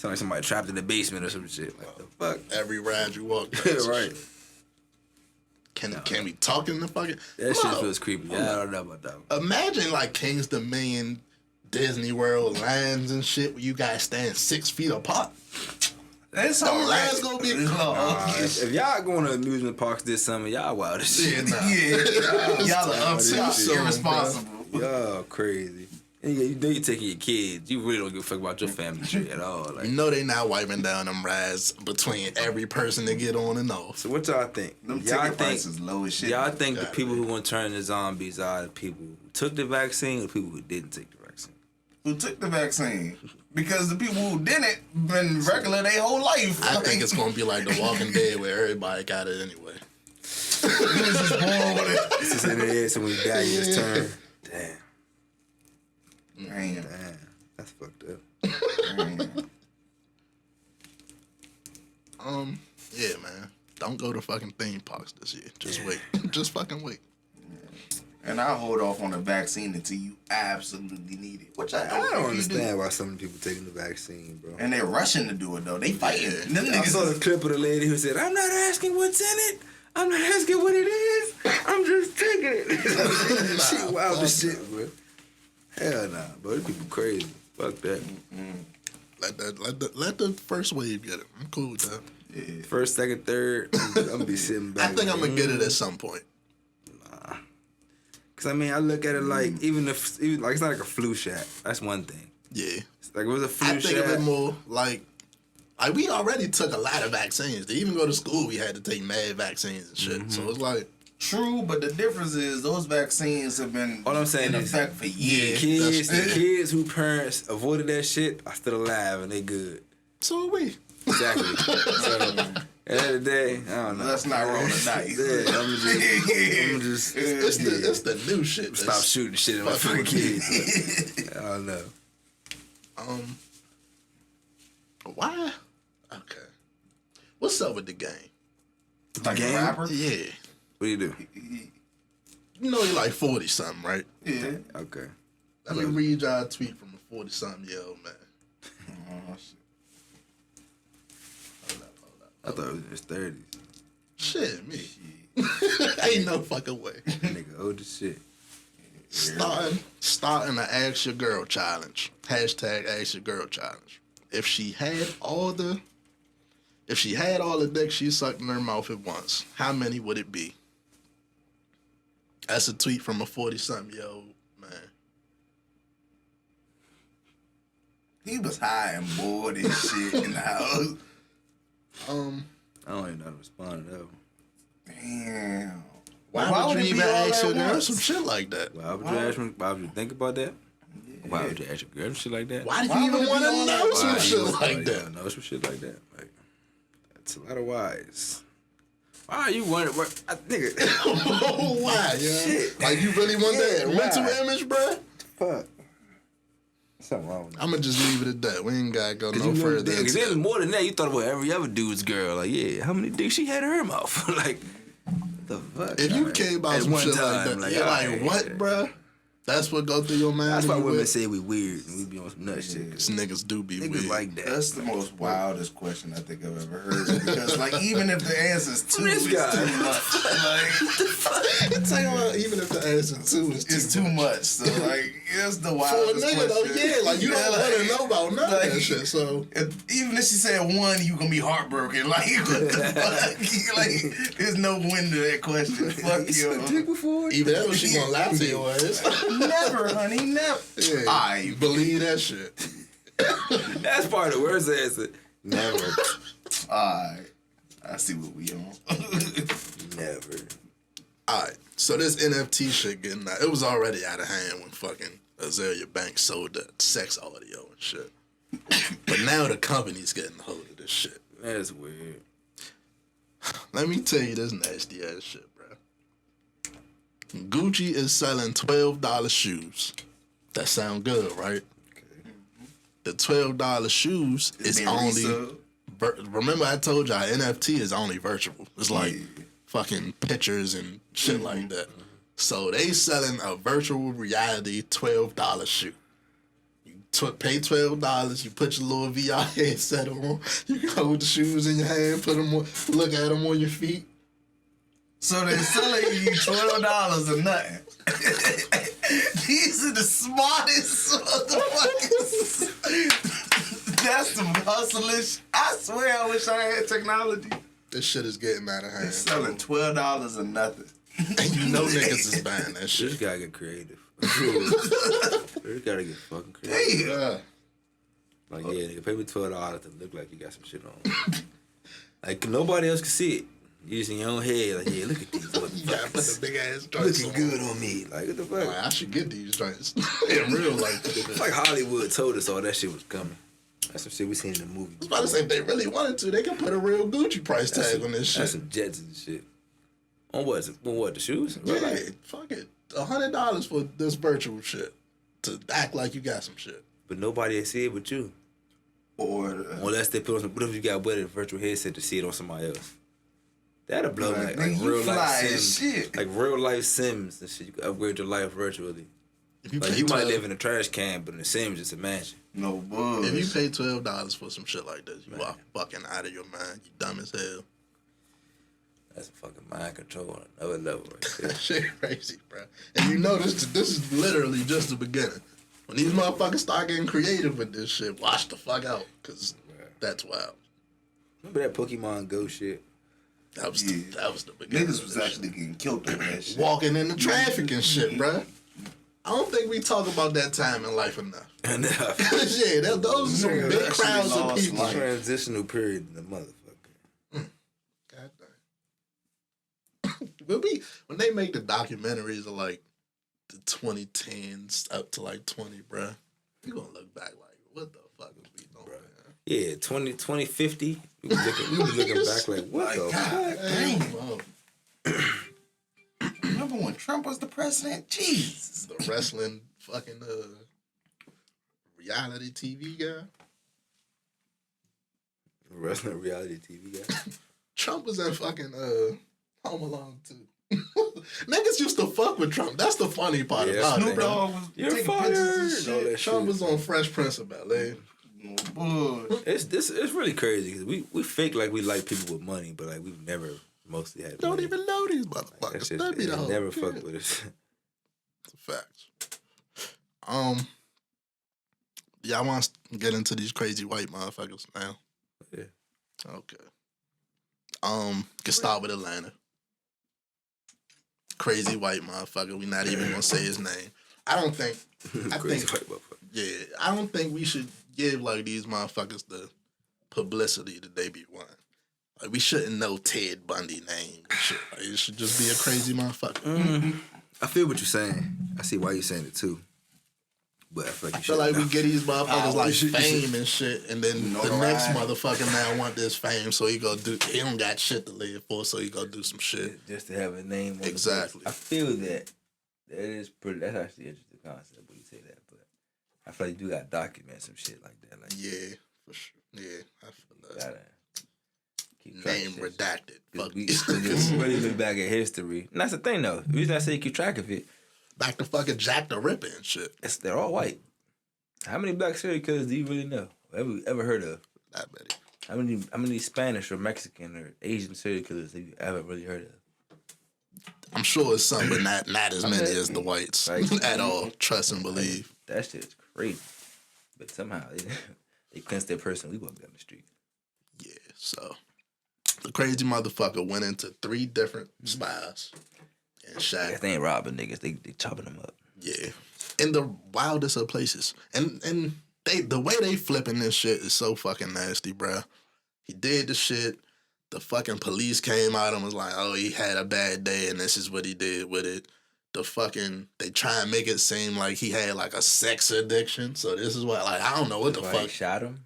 A: like somebody trapped in the basement or some shit. Like, the fuck?
B: Every ride you walk.
A: Yeah, right.
B: Can we talk in the fucking?
A: That shit
B: Look,
A: feels creepy. Yeah, I don't know about that one.
B: Imagine like King's Dominion, Disney World lines and shit where you guys stand 6 feet apart.
C: That's
B: Them
C: all
B: lines gonna be.
A: If y'all going to amusement parks this summer, y'all wild as shit.
B: Nah.
C: Yeah, y'all are
A: Y'all
C: upset, irresponsible.
A: Y'all crazy. And you know you taking your kids. You really don't give a fuck about your family tree at all. Like,
B: You know they not wiping down them rides between every person that get on and off.
A: so what y'all think?
C: Them
A: Y'all
C: ticket
A: think
C: prices low as shit.
A: y'all think the
B: God,
A: people who gonna turn into zombies are the people who took the vaccine or the people who didn't take the vaccine?
C: Who took the vaccine? Because the people who didn't been regular their whole life.
B: I think it's gonna be like The Walking Dead where everybody got it anyway.
C: He was just born with it.
A: It's just in the head, so when you die, you just turn. Damn,
C: Damn.
A: that's fucked up.
C: Damn.
B: Yeah, man. Don't go to fucking theme parks this year. Just wait. Just fucking wait.
C: And I hold off on the vaccine until you absolutely need it. Which I
A: I don't
C: if you
A: understand why some people taking the vaccine, bro.
C: do. And they're rushing to do it though. They fighting. Them
A: I
C: niggas
A: saw the
C: is-
A: clip of the lady who said, "I'm not asking what's in it. I'm not asking what it is. I'm just taking it." She wild as shit, bro. Hell nah, bro. These people crazy. Fuck that.
B: Let the first wave get it. I'm cool with that.
C: Yeah.
A: First, second, third, I'm gonna be sitting back.
B: I think I'm gonna get it at some point.
A: Cause I mean, I look at it like even like it's not like a flu shot. That's one thing.
B: Yeah.
A: Like it was a flu
B: I think
A: shot.
B: of it more like we already took a lot of vaccines. To even go to school, we had to take mad vaccines and shit. So it's like,
C: True, but the difference is those vaccines have been
A: All I'm saying
C: in
A: is-
C: effect for years.
A: the kids who parents avoided that shit are still alive and they good.
B: so are we.
A: Exactly. So, at the end of the day, I don't know.
C: Let's not roll the dice.
A: Yeah, I'm just
B: It's the new shit.
A: stop
B: that's-
A: shooting shit at my
B: fucking
A: fucking kids. Like, I don't know.
B: Why? Okay. What's up with the game?
C: Like
A: game?
C: a rapper?
B: Yeah.
A: What do you do?
B: You know you're like 40 something, right?
C: Yeah.
A: Okay.
B: Let me read y'all a tweet from a 40 something year old man.
C: Oh, shit.
A: I thought it was in his 30s.
B: Shit, me. Ain't no fucking way.
A: That nigga old as shit.
B: Starting the Ask Your Girl challenge. Hashtag Ask Your Girl challenge. If she had all the dick she sucked in her mouth at once, how many would it be? That's a tweet from a 40-something-year-old man.
C: He was high and bored and shit in the house.
A: I don't even know how to respond to that one.
C: Damn.
B: Why
C: Why
B: would
C: would
B: you
C: it be
B: even
C: all
B: ask
C: at
B: your girl
C: once?
B: some shit like that?
A: Why would you ask me? Why would you think about that? Why would you ask your girl some shit like that?
B: Why do
C: Why
B: you
C: would
B: even
C: it
B: want
C: be
B: to
C: on
B: know
C: that?
B: some
A: Why
B: shit
A: you
B: like
A: would
B: that?
A: know some shit like that. Like, that's a lot of whys. Why are you wondering? Nigga,
B: Why? Yeah.
A: Shit.
B: Like you really want that
A: Yeah,
B: mental
A: why?
B: image, bruh?
A: fuck. Something wrong with that.
B: I'm gonna just leave it at that. We ain't gotta go no
A: you
B: further.
A: Because
B: into
A: there's
B: that.
A: more than that. You thought about every other dude's girl. Like, yeah, how many dicks she had in her mouth? Like, what the fuck?
B: If you
A: Like,
B: care about
A: at
B: some
A: one
B: shit like
A: time,
B: that, you're like,
A: alright,
B: what,
A: yeah.
B: bruh? That's what go through your mind.
A: That's why
B: when you
A: women
B: with-
A: say we weird and we be on some nut shit.
B: These niggas do be
A: Niggas
B: weird.
A: like that.
C: That's the most wildest question I think I've ever heard. Because, like, even if the answer's two,
A: This
C: it's
A: guy.
C: too much. Like,
B: Tell you what, even if the answer two is
C: it's too much. So, like, it's the
B: For a
C: wildest
B: nigga though,
C: question.
B: yeah, like you don't
C: Yeah,
B: want to know about none of that
C: like,
B: shit. So
C: Even if she said one, you gonna be heartbroken. Like, what the fuck? Like, there's no win to that question. Fuck you.
A: before?
B: even ever she gonna lie to your ass.
C: Never, honey, never.
B: Yeah,
C: I
B: believe that shit.
A: That's part of the worst answer. Never.
C: I see what we on.
A: Never.
B: Alright, so this NFT shit getting out. It was already out of hand when fucking Azalea Banks sold that sex audio and shit. But now the company's getting a hold of this shit.
A: That's weird.
B: Let me tell you this nasty ass shit, bro. Gucci is selling $12 shoes. That sound good, right? The $12 shoes is
C: Being
B: only.
C: resold.
B: Remember, I told y'all NFT is only virtual. It's like fucking pictures and shit like that. So they selling a virtual reality $12 shoe. You pay $12. You put your little VR headset on. You can hold the shoes in your hand, put them on, look at them on your feet.
C: So they're selling you $12 or nothing. These are the smartest motherfuckers. That's some hustlish. I swear I wish I had technology.
B: This shit is getting out of
C: They're
B: hand.
C: selling $12 or nothing.
B: And you know niggas is buying that
A: Just
B: shit.
A: gotta get creative. Just gotta get fucking creative.
C: Hey,
B: Yeah.
A: Like, yeah, nigga, pay me $12 to look like you got some shit on. Like, nobody else can see it. You just in your own head, like, yeah, look at these
B: You gotta put
A: motherfuckers.
B: the big ass joints
A: Looking
B: on.
A: good on me. Like, what the fuck?
B: Like, I should get these joints in real life.
A: It's like Hollywood told us all that shit was coming. That's some shit we seen in the movie.
B: I was about to say, if they really wanted to, they could put a real Gucci price tag on this
A: That's
B: shit.
A: some jets and shit. On what? On what? The shoes?
B: Yeah,
A: Like,
B: fuck it. $100 for this virtual shit to act like you got some shit.
A: but nobody see it but you.
C: or
A: Unless they put on some. What if you got wear a virtual headset to see it on somebody else? That'll blow me
C: Like,
A: like
C: nigga, you
A: real life
C: fly as
A: Sims.
C: shit.
A: Like real life Sims and shit. You can upgrade your life virtually.
B: If you,
A: Like
B: pay
A: you might
B: 12
A: live in a trash can, but in the Sims, just imagine.
C: no bugs.
B: if you pay $12 for some shit like this, you are fucking out of your mind. You dumb as hell.
A: That's a fucking mind control on another level right there.
B: That shit crazy, bro. And you know this is literally just the beginning. When these motherfuckers start getting creative with this shit, watch the fuck out, cause that's wild.
A: Remember that Pokemon Go shit?
B: That was
C: Yeah.
B: that was the beginning.
C: Niggas
B: of
C: was
B: this
C: actually getting killed over that
B: shit.
C: shit.
B: Walking into traffic and shit, bro. I don't think we talk about that time in life enough.
A: Enough.
B: Yeah, those are some
C: Niggas
B: big
C: actually
B: crowds of
C: lost
B: people.
C: life.
A: Transitional period in the motherfucker.
B: God damn. When they make the documentaries of like the 2010s up to like 20, bruh, you gonna look back like, what the fuck is we doing, man?
A: Yeah, 2050. We was looking back like, what the fuck?
C: God
B: Damn,
C: damn.
B: oh,
C: Remember when Trump was the president? Jesus.
B: the wrestling fucking reality TV guy.
A: Wrestling reality TV guy.
B: Trump was in fucking Home Alone too. Niggas used to fuck with Trump. That's the funny part
A: Yeah,
B: about it,
C: Snoop
B: bro.
C: Dogg was
A: You're
C: taking
A: fired.
C: pictures
A: All
C: and
A: that
C: shit.
B: Trump
A: shit.
B: was on Fresh Prince of Bel-Air.
C: No bullshit.
A: It's really crazy because we fake like we like people with money, but like we've never mostly had.
B: Don't
A: money.
B: even know these
A: That
B: motherfuckers.
A: shit,
B: That be the
A: they
B: whole
A: never
B: kid.
A: fuck with us.
B: It's a fact. Y'all want to get into these crazy white motherfuckers now?
A: Yeah.
B: Okay. Can start with Atlanta. Crazy white motherfucker. We not even gonna say his name. I don't think. I
A: Crazy
B: think.
A: white motherfucker.
B: Yeah, I don't think we should give like these motherfuckers the publicity that they be wanting. Like we shouldn't know Ted Bundy name and shit. Like, it should just be a crazy motherfucker.
A: I feel what you're saying. I see why you're saying it too. But I feel like
B: I feel like we get these motherfuckers like fame and shit, and then the next
C: Notoriety.
B: motherfucker now want this fame, so he don't got shit to live for, so he go do some shit.
A: just to have a name. On the
B: Exactly.
A: place. I feel that is pretty. That's actually an interesting concept when you say that. But I feel like you do got to document some shit like that. Like
B: Yeah, for sure. Yeah, I feel
A: you
B: that.
A: gotta keep track
B: Name
A: of shit.
B: redacted. Fuck
A: We
B: these.
A: really look back at history. And that's the thing though. The reason I say keep track of it,
B: Back to fucking Jack the Ripper and shit.
A: they're all white. How many black serial killers do you really know? Ever heard of?
B: That many.
A: How many Spanish or Mexican or Asian serial killers have you ever really heard of?
B: I'm sure it's some, but not as many as the whites
A: Right.
B: at all. Trust and believe.
A: That shit is crazy. But somehow they cleanse their person. We walk down the street.
B: Yeah, so the crazy motherfucker went into 3 different spies and
A: I
B: shot.
A: guess they ain't robbing niggas. They chopping them up.
B: Yeah, in the wildest of places, and the way they flipping this shit is so fucking nasty, bruh. He did the shit. The fucking police came out and was like, "Oh, he had a bad day, and this is what he did with it." They try and make it seem like he had like a sex addiction. So this is what, like, I don't know what the
A: Why
B: fuck.
A: they shot him?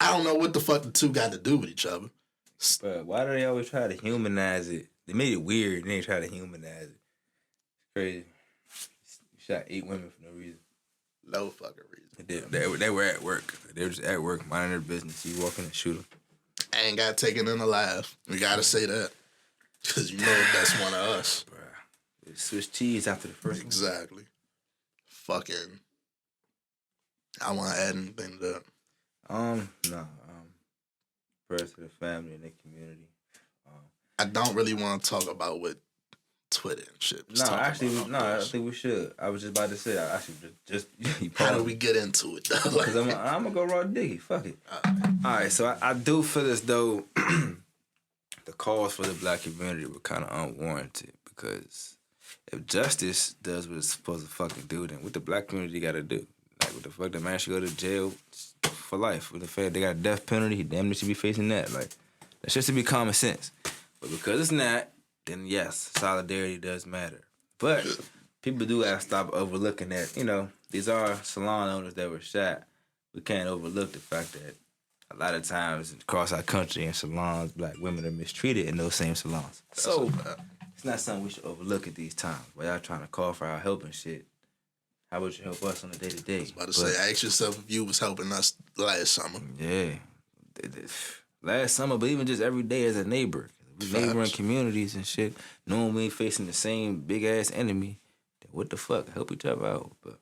B: I don't know what the fuck the two got to do with each other.
A: But why do they always try to humanize it? They made it weird. They ain't try to humanize it. It's crazy. You shot 8 women for no reason.
B: No fucking reason.
A: They were at work. They were just at work, minding their business. You walk in and shoot them.
B: Ain't got taken in alive. We gotta say that. Because you know that's one of us.
A: Bruh. Swiss cheese after the first one.
B: Exactly. Fucking. I want to add anything to that.
A: No. Prayers to the family and the community.
B: I don't really want to talk about what Twitter and shit was talking about.
A: I think we should. I was just about to say, I actually just
B: How do we get into it, though?
A: Because I'm gonna go raw diggy. Fuck it. All right, so I do feel as though the calls for the black community were kind of unwarranted because if justice does what it's supposed to fucking do, then what the black community got to do? Like, what the fuck? The man should go to jail for life. With the fact they got a death penalty, he damn near should be facing that. Like, that should be common sense. But because it's not, then yes, solidarity does matter. But people do have to stop overlooking that, these are salon owners that were shot. We can't overlook the fact that a lot of times across our country in salons, black women are mistreated in those same salons. So it's not something we should overlook at these times. While y'all trying to call for our help and shit, how about you help us on a day-to-day?
B: I was about to say, ask yourself if you was helping us last summer.
A: Yeah. Last summer, but even just every day as a neighbor. We neighboring communities and shit, knowing we ain't facing the same big-ass enemy, then what the fuck? Help each other out. But,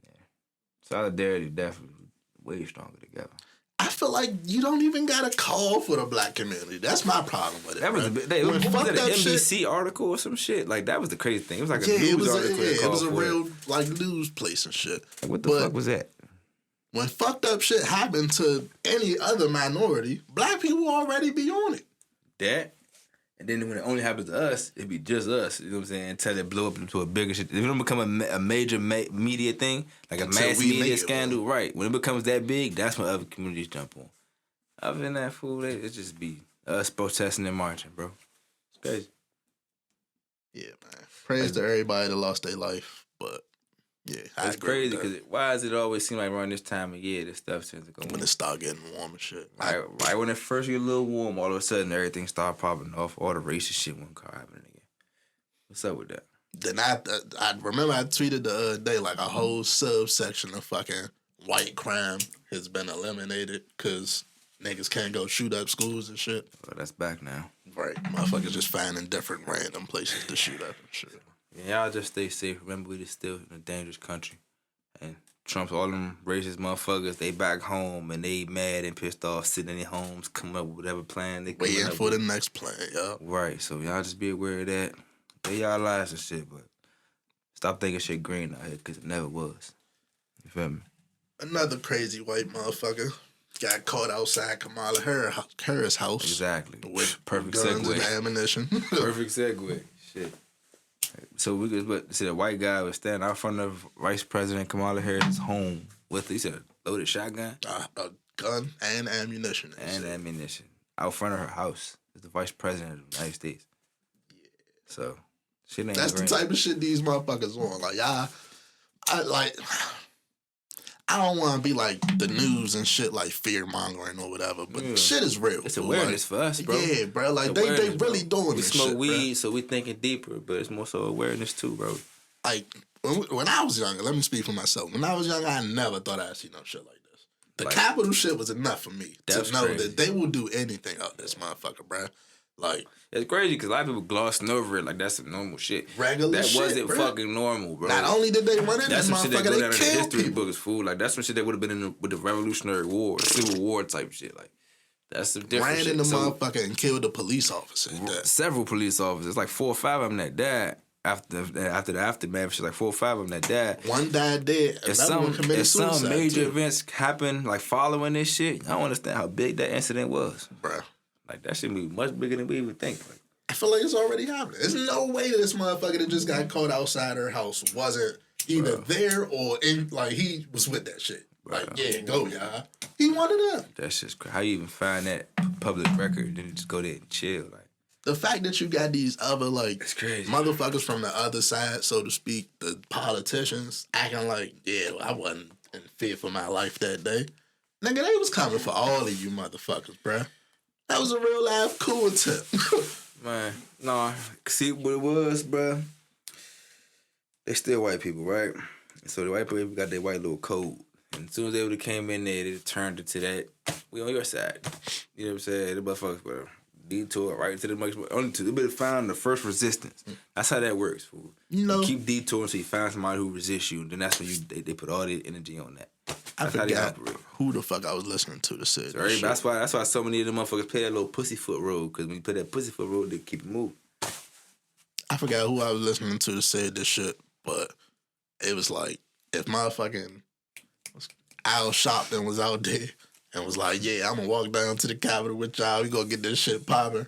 A: yeah. Solidarity definitely way stronger together.
B: I feel like you don't even got to call for the black community. That's my problem with it.
A: That was
B: bro.
A: what was
B: fucked
A: that, an
B: up
A: NBC article or some shit? Like, that was the crazy thing. It was like a
B: Yeah,
A: news article.
B: it was a real like news place and shit.
A: Like, what the fuck was that?
B: When fucked up shit happened to any other minority, black people already be on it.
A: That, and then when it only happens to us, it'd be just us. You know what I'm saying? Until it blow up into a bigger shit. If it don't become a major media thing, like a
B: Until
A: mass
B: we
A: media
B: make it,
A: scandal, right? When it becomes that big, that's when other communities jump on. Other than that, fool, it just be us protesting and marching, bro. It's crazy.
B: Yeah, man. Praise to everybody that lost their life, but yeah,
A: It's crazy because why does it always seem like around this time of year this stuff tends to go
B: when
A: on?
B: it start getting warm and shit.
A: Right when it first get a little warm, all of a sudden everything start popping off. All the racist shit won't come happening again. What's up with that?
B: Then I remember I tweeted the other day like a whole subsection of fucking white crime has been eliminated because niggas can't go shoot up schools and shit.
A: Well, that's back now.
B: Right, motherfuckers just finding different random places to shoot up and shit.
A: Yeah, y'all just stay safe. Remember, we just still in a dangerous country. And Trump's all them racist motherfuckers, they back home and they mad and pissed off, sitting in their homes, coming up with whatever plan they coming
B: Waiting
A: up
B: for
A: with.
B: the next plan, y'all.
A: Right, so y'all just be aware of that. Pay y'all lives and shit, but stop thinking shit green out here because it never was. You feel me?
B: Another crazy white motherfucker got caught outside Kamala Harris' house.
A: Exactly.
B: With
A: Perfect
B: guns
A: segue.
B: and ammunition.
A: Perfect segue. Shit. So we could see the white guy was standing out front of Vice President Kamala Harris' home with, he said, a loaded shotgun
B: A gun and ammunition.
A: and ammunition out front of her house. As the Vice President of the United States. Yeah. So shit ain't
B: That's
A: green.
B: the type of shit these motherfuckers on. Like, y'all, I don't want to be like the news and shit, like fear mongering or whatever, but shit is real.
A: It's
B: fool.
A: awareness
B: like,
A: for us, bro.
B: Yeah, bro. Like
A: It's
B: they
A: awareness,
B: really
A: bro.
B: doing
A: We
B: this
A: smoke
B: shit,
A: weed,
B: bro.
A: so we thinking deeper, but it's more so awareness too, bro.
B: Like when I was younger, let me speak for myself. When I was younger, I never thought I'd see no shit like this. The
A: Like,
B: capital shit was enough for me to
A: that's
B: know
A: crazy.
B: that they will do anything out this motherfucker, bro. Like
A: it's crazy because a lot of people glossing over it like that's some normal shit.
B: regular
A: That
B: shit,
A: wasn't
B: bro.
A: fucking normal, bro.
B: Not only did they run in
A: That's
B: this
A: some shit that
B: motherfucker,
A: go
B: they
A: down in the
B: killed
A: history
B: people.
A: books, fool. Like that's some shit that would have been with the Revolutionary War, Civil War type shit. Like that's some different
B: Ran
A: shit.
B: in the
A: So,
B: motherfucker and killed a police officer.
A: several police officers, like 4 or 5 of them that died after the aftermath. Shit, like 4 or 5 of them that died.
B: One died dead.
A: If
B: Another one committed
A: some
B: suicide,
A: major
B: too.
A: events happen like following this shit, I don't understand how big that incident was.
B: Bruh.
A: Like that should be much bigger than we even think. Like,
B: I feel like it's already happening. There's no way that this motherfucker that just got caught outside her house wasn't either there or in, like, he was with that shit. Like, yeah, go, y'all. He one of them.
A: that's just how you even find that public record. Then you just go there and chill. Like
B: The fact that you got these other, like,
A: it's crazy.
B: motherfuckers from the other side, so to speak, the politicians, acting like, yeah, well, I wasn't in fear for my life that day. Nigga, they was coming for all of you motherfuckers, bruh. That was a real life cool tip.
A: Man, no. See what it was, bruh? They still white people, right? So the white people got their white little code. And as soon as they would have came in there, they turned it to that. We on your side. You know what I'm saying? The motherfuckers, bro. Detour right to the next. Only to they better find the first resistance. That's how that works, fool.
B: You know,
A: keep detouring until you find somebody who resists you. Then that's when they put all their energy on that.
B: I
A: That's how they
B: forgot
A: operate.
B: who the fuck I was listening to say
A: So
B: this shit.
A: that's why so many of them motherfuckers play that little pussyfoot role. Because when you play that pussyfoot role, they keep it moving.
B: I forgot who I was listening to say this shit, but it was like if motherfucking Al Sharpton was out there and was like, yeah, I'm gonna walk down to the Capitol with y'all, we gonna get this shit popping.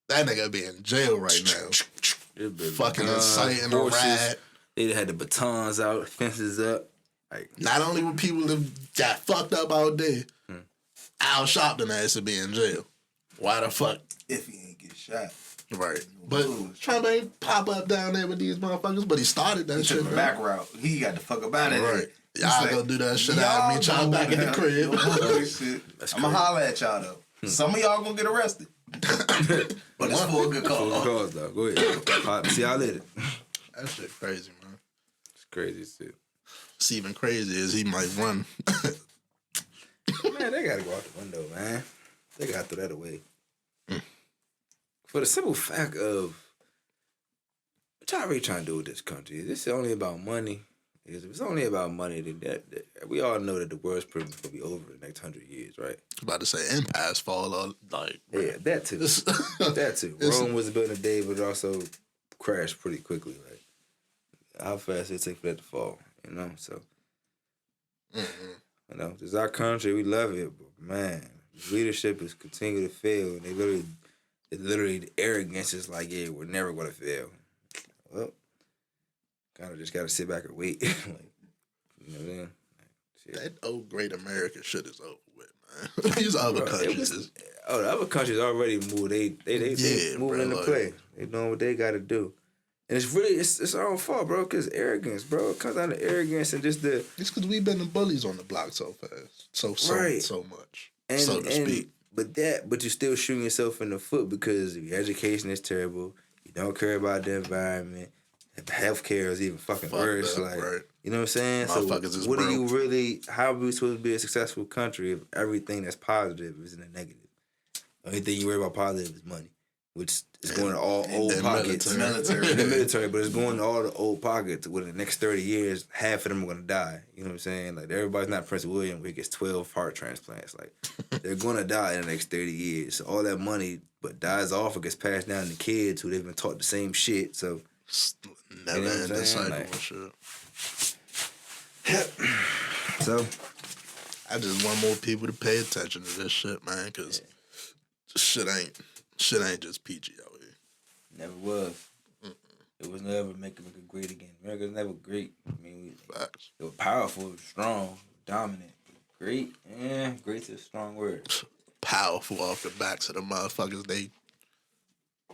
B: That nigga be in jail right now. Fucking inciting a riot.
A: They had the batons out, fences up. Like,
B: Not only were people that got fucked up out there, Al Sharpton ass to be in jail. Why the fuck?
C: If he ain't get shot.
B: Right. But Trump ain't pop up down there with these motherfuckers, but he started that
C: He
B: shit.
C: took the back route. He got the fuck up out of there.
B: Right. Y'all gonna do that shit.
C: Y'all
B: I'll meet y'all back in the crib.
C: I'm gonna holler at y'all though. Some of y'all gonna get arrested. But it's for a good
A: full
C: cause.
A: cause, though. Go ahead. All right, see y'all later.
B: That shit crazy, man.
A: It's crazy shit.
B: What's even crazy is he might run.
A: Man, they gotta go out the window, man. They gotta throw that away. For the simple fact of what y'all really trying to do with this country? Is this only about money? If it's only about money, then that we all know that the world's pretty much gonna be over in the next 100 years, right?
B: About to say empires fall out like
A: Yeah, that too. That too. Rome was built in a day, but it also crashed pretty quickly. Like how fast it take for that to fall, you know? So, you know, this is our country. We love it, but man, leadership is continuing to fail, and literally the arrogance is like, yeah, we're never gonna fail. Well, kind of just gotta sit back and wait. Like, you know what I'm saying? Like, shit.
B: that old great American shit is over with, man. These other countries is
A: the other countries already moved. They
B: Yeah,
A: moving
B: bro,
A: into
B: like-
A: play. They doing what they got to do, and it's really it's our own fault, bro. Cause arrogance, bro. It comes down to arrogance and just the
B: it's because we've been the bullies on the block so fast,
A: Right.
B: so much,
A: and,
B: so to speak.
A: But you're still shooting yourself in the foot because your education is terrible. You don't care about the environment. Healthcare is even fucking
B: Fucked
A: worse.
B: up,
A: Like,
B: right.
A: you know what I'm saying? So
B: Motherfuckers is
A: what are you
B: broke.
A: really? How are we supposed to be a successful country if everything that's positive is in the negative? The only thing you worry about positive is money, which is going to all
B: and
A: old
B: the
A: pockets.
B: military.
A: In the military, but it's going to all the old pockets. Within the next 30 years, half of them are going to die. You know what I'm saying? Like, everybody's not Prince William where he gets 12 heart transplants. Like, they're going to die in the next 30 years. So all that money but dies off or gets passed down to kids who they've been taught the same shit. So,
B: Never
A: You know what
B: end
A: I'm
B: the
A: saying?
B: cycle
A: Like-
B: and shit.
A: so
B: I just want more people to pay attention to this shit, man, because shit ain't just PG out here.
A: never was. It was never make America great again. America's never great. I mean,
B: Facts.
A: they were powerful, strong, dominant. Great? Yeah, great's a strong word.
B: Powerful off the backs of the motherfuckers they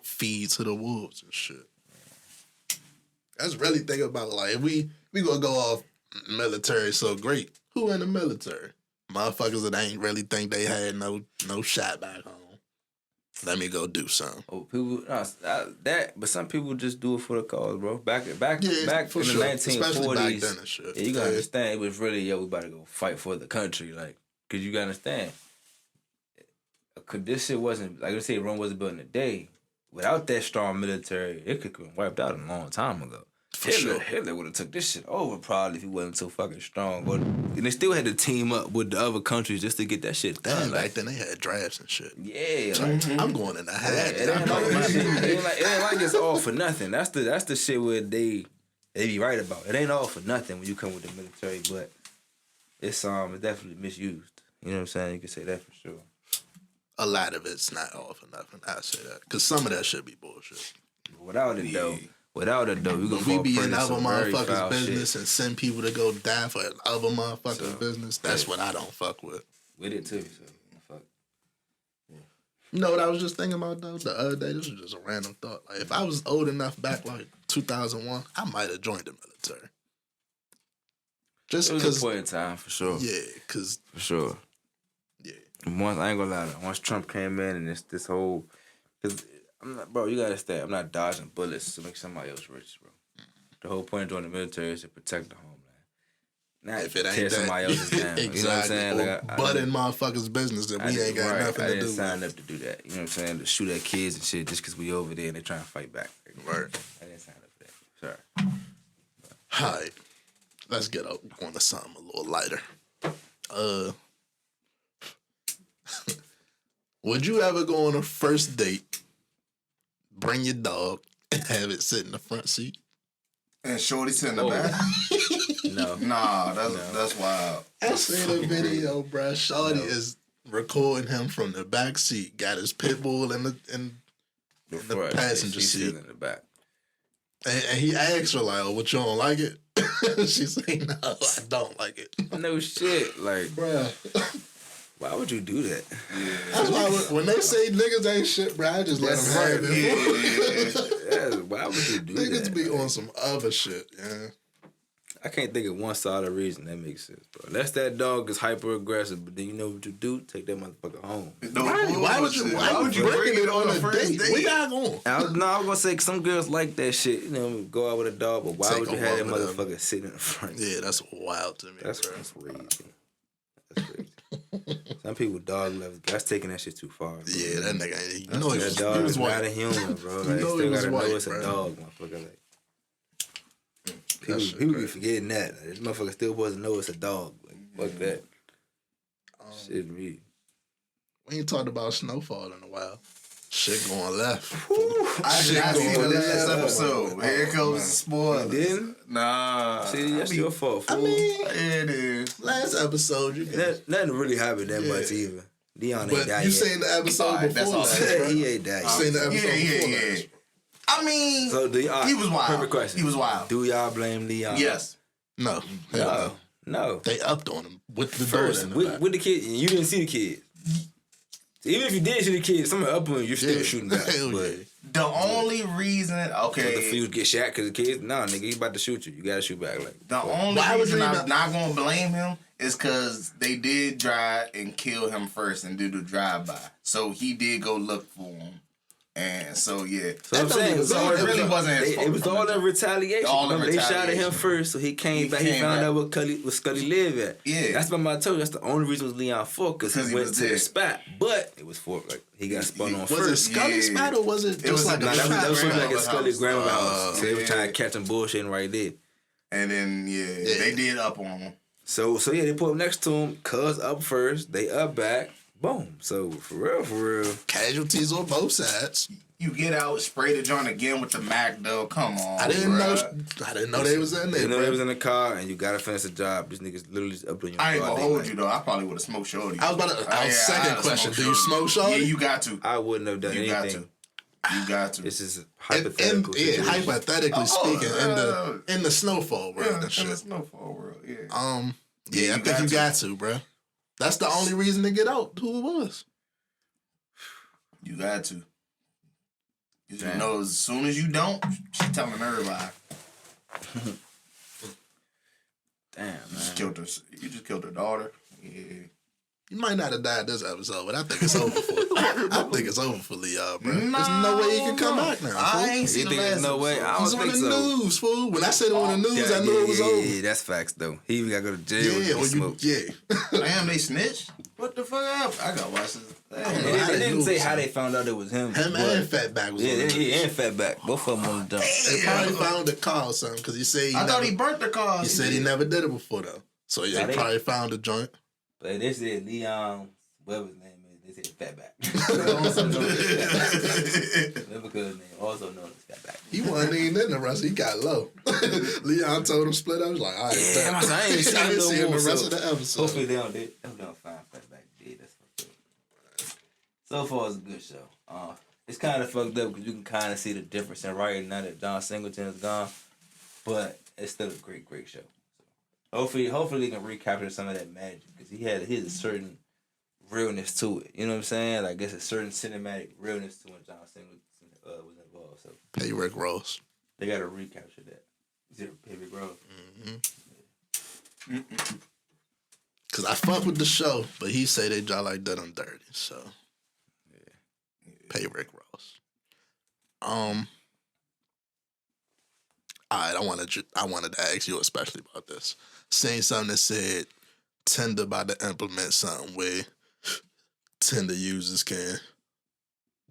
B: feed to the wolves and shit. That's really think about like if we gonna go off military so great. Who in the military? Motherfuckers that ain't really think they had no shot back home. Let me go do something.
A: Oh, people but some people just do it for the cause, bro. Back
B: Yeah,
A: in
B: for
A: the
B: sure.
A: 1940s,
B: Especially back then and shit.
A: yeah, you gotta understand it was really, we about to go fight for the country, like, cause you gotta understand, this shit wasn't like, let's say Rome wasn't built in a day. Without that strong military, it could have been wiped out a long time ago. Hitler would have took this shit over probably if he wasn't so fucking strong. But and they still had to team up with the other countries just to get that shit done.
B: Back then they had drafts and shit.
A: Yeah, like,
B: I'm going in the hat.
A: it ain't like it's all for nothing. That's the shit where they be right about. It ain't all for nothing when you come with the military, but it's definitely misused. You know what I'm saying? You can say that for sure.
B: A lot of it's not all for nothing. I say that because some of that should be bullshit.
A: Without it though, we gonna
B: when we be in other motherfuckers' business and send people to go die for other motherfuckers' business, that's what I don't fuck with.
A: With it too, so fuck.
B: You know what I was just thinking about though the other day? This was just a random thought. Like if I was old enough back like 2001, I might have joined the military. Just because.
A: It was a point in time for sure.
B: Yeah, because
A: for sure.
B: Yeah.
A: Once I ain't gonna lie, though, once Trump came in and this whole, cause I'm not, bro. You gotta understand, I'm not dodging bullets to make somebody else rich, bro. The whole point of joining the military is to protect the homeland. Not
B: if it ain't
A: tear
B: that,
A: somebody else's down.
B: exactly.
A: You know what I'm saying? Like,
B: but in motherfuckers' business that we ain't got nothing to do.
A: I didn't sign up to do that. You know what I'm saying? To shoot at kids and shit just because we over there and they trying to fight back.
B: Right.
A: I didn't sign up for that. Sorry.
B: All right. Let's get up on to something a little lighter. Would you ever go on a first date, bring your dog, and have it sit in the front seat?
C: And Shorty sit in the back?
A: No.
C: Nah, that's wild.
B: I seen a video, bruh. Shorty is recording him from the back seat. Got his pit bull in the passenger seat.
A: In the back.
B: And he asked her, like, oh, what, you don't like it? She said, no, I don't like it.
A: No shit. Like,
B: Bruh.
A: Why would you do that?
B: Yeah. That's why when they say niggas ain't shit, bro, I just let them have it.
A: Yeah. Why would you do that?
B: Niggas be on some other shit, yeah.
A: I can't think of one solid reason that makes sense, bro. Unless that dog is hyper aggressive, but then you know what you do? Take that motherfucker home.
B: Why would you bring it on a date? We got going.
A: I was gonna say some girls like that shit. You know, go out with a dog, but why would you have that motherfucker sitting in the front?
B: Yeah, that's wild to me.
A: That's crazy. That's crazy. Some people dog love. That's taking that shit too far. Bro.
B: Yeah, that nigga. You
A: know that dog is not a human, bro. Like, still gotta know it's a dog, motherfucker. Like, people be forgetting that. Like, this motherfucker still supposed to know it's a dog. Like, fuck that. Shit, me.
B: We ain't talked about Snowfall in a while. Shit going left.
C: I did not see the last episode. Here comes the spoiler.
A: You didn't?
C: Nah.
A: See, that's your fault, fool.
B: I mean,
C: it is.
B: Last episode, you
A: nothing really happened that much either. Leon ain't died
B: you
A: yet.
B: seen the episode before last,
A: right? He ain't died
B: yet. You seen the episode before last.
C: I mean,
A: so he
C: was wild.
A: Perfect question.
C: He was wild.
A: Do y'all blame Leon?
C: Yes.
B: No.
A: No.
B: They upped on him with the first
A: with the kid. You didn't see the kid. So even if you did see the kid, someone up on you, you're still shooting back.
C: The only reason, okay,
A: the food get shot because the kids, nah, nigga, he's about to shoot you. You gotta shoot back. Like
C: the only reason I'm not gonna blame him is because they did drive and kill him first and do the drive-by. So he did go look for him. And so, yeah.
A: So I'm saying,
C: it really wasn't his fault.
A: It was all in retaliation. They shot at him first, so he came back. He found out where Scully lived at. Yeah. That's what I told you. That's the only reason it was Leon Falk, because he went to the spot. But it was Falk. Like, he got spun on first.
B: Was it Scully's spot or was it just like
A: that was like a Scully's grandma's house. So they were trying to catch him bullshitting right there.
C: And then, they did up on him.
A: So they put him next to him. Cuz up first. They up back. Boom. So, for real.
B: Casualties on both sides.
C: You get out, spray the joint again with the Mac, though. Come on,
B: I didn't know they was in there.
A: You know they was in the car, and you gotta finish the job. These niggas literally up in your car.
C: I ain't gonna hold you, though. I probably would have smoked Shorty.
B: I was about to... second question. Do you smoke Shorty?
C: Yeah, you got to.
A: I wouldn't have done anything.
C: You got to.
A: This is hypothetical.
B: Hypothetically speaking, in the Snowfall world and shit.
C: In the Snowfall world, yeah.
B: I think you got to, bro. That's the only reason to get out. Who it was?
C: You got to. You know, as soon as you don't, she telling everybody.
A: Damn, man.
C: You just killed her daughter. Yeah.
B: You might not have died this episode, but I think it's over for. I think it's over for Leon, bro. There's no way he can come back now.
C: I
B: Fool.
C: ain't seen
A: You
C: the
A: think there's
C: last
A: no way? I
B: He's
A: don't
B: on
A: think
B: the
A: so.
B: news, fool. When I said it on the news, I knew it was over.
A: Yeah, that's facts though. He even got to go to jail.
B: Yeah,
A: when
B: or
A: he smoked.
C: Damn, they snitched? What the fuck happened? I gotta watch this.
A: They,
B: know how
A: they
B: they
A: didn't
B: knew
A: say
B: it was
A: how
B: him.
A: they found out it was him.
B: Him
A: but-
B: and Fatback was
A: Yeah,
B: on the
A: he
B: news.
A: and Fatback, both of them on the dump.
B: They probably found the car or something because he said
C: I thought he burnt the car.
B: he said he never did it before though. So yeah,
A: Nah,
B: he
A: they-
B: probably found the joint.
A: But they said Leon, whatever his name is, they said Fatback. Also known as Fatback. Liverpool name, also known as Fatback.
B: He wasn't even in the rest. He got low. Leon told him split up. I was like, all right,
A: Yeah,
B: bet.
A: I ain't seen
B: I
A: him
B: didn't
A: no
B: see him
A: more,
B: the rest
A: so
B: of the episode.
A: Hopefully they don't find Fatback dead. That's fucked up. So far, it's a good show. It's kind of fucked up because you can kind of see the difference in writing now that John Singleton is gone, but it's still a great show. So hopefully they can recapture some of that magic because he had a certain realness to it. You know what I'm saying? Like there's a certain cinematic realness to when John Singleton was involved. So
B: Pay Rick Ross.
A: they got to recapture that. Zero Baby Grove.
B: Cause I fuck with the show, but he say they draw like that on dirty. So pay Rick Ross. All right, I wanted to ask you especially about this. Seen something that said Tinder about to implement something where Tinder users can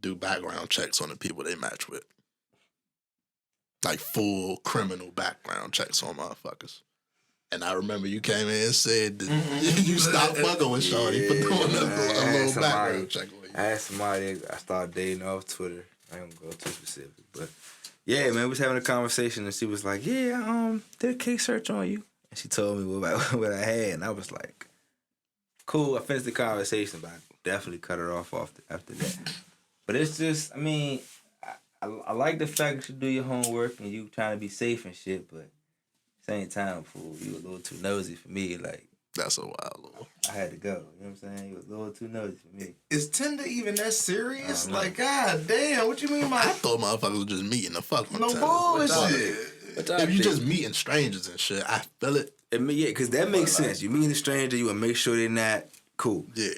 B: do background checks on the people they match with. Like full criminal background checks on motherfuckers. And I remember you came in and said that you stopped fucking with Shawty for doing a little background check on you.
A: I had somebody I started dating off Twitter. I ain't gonna go too specific, but yeah, man, we was having a conversation and she was like, "Yeah, did a case search on you," and she told me what I had, and I was like, "Cool." I finished the conversation, but I definitely cut her off after that. But it's just, I mean, I like the fact that you do your homework and you trying to be safe and shit, but at the same time, fool, you a little too nosy for me. Like,
B: That's a wild little.
A: I had to go. You know what I'm saying? You was a little too nosy for me.
C: Is Tinder even that serious?
A: No.
C: Like, god damn, what you mean
B: I
C: by
B: thought motherfuckers were just meeting the fuck on
C: no
B: Tinder.
C: bullshit?
B: If you just meeting strangers and shit, I feel it.
A: Yeah, because that makes sense. You meet a stranger, you will make sure they're not cool.
B: Yeah.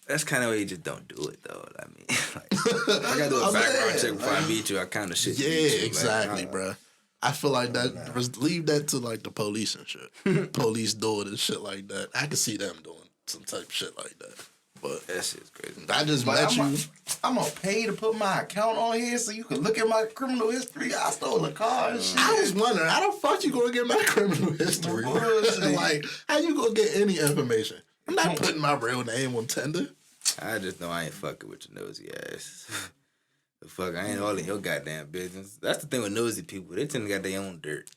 A: That's kind of why you just don't do it, though. I mean, like, I gotta do a background check before I meet you. I kind of shit.
B: Yeah,
A: meet you.
B: exactly,
A: Like,
B: bruh. I feel like that. Leave that to like the police and shit. Police do it and shit like that. I can see them doing some type of shit like that. But
A: that shit's crazy.
B: I just
C: But
B: met you.
C: I'm gonna pay to put my account on here so you can look at my criminal history. I stole a car and shit.
B: I was wondering, how the fuck you gonna get my criminal history?
C: No bullshit.
B: Like, how you gonna get any information? I'm not putting my real name on Tinder.
A: I just know I ain't fucking with your nosy ass. The fuck, I ain't all in your goddamn business. That's the thing with nosy people. They tend to got their own dirt.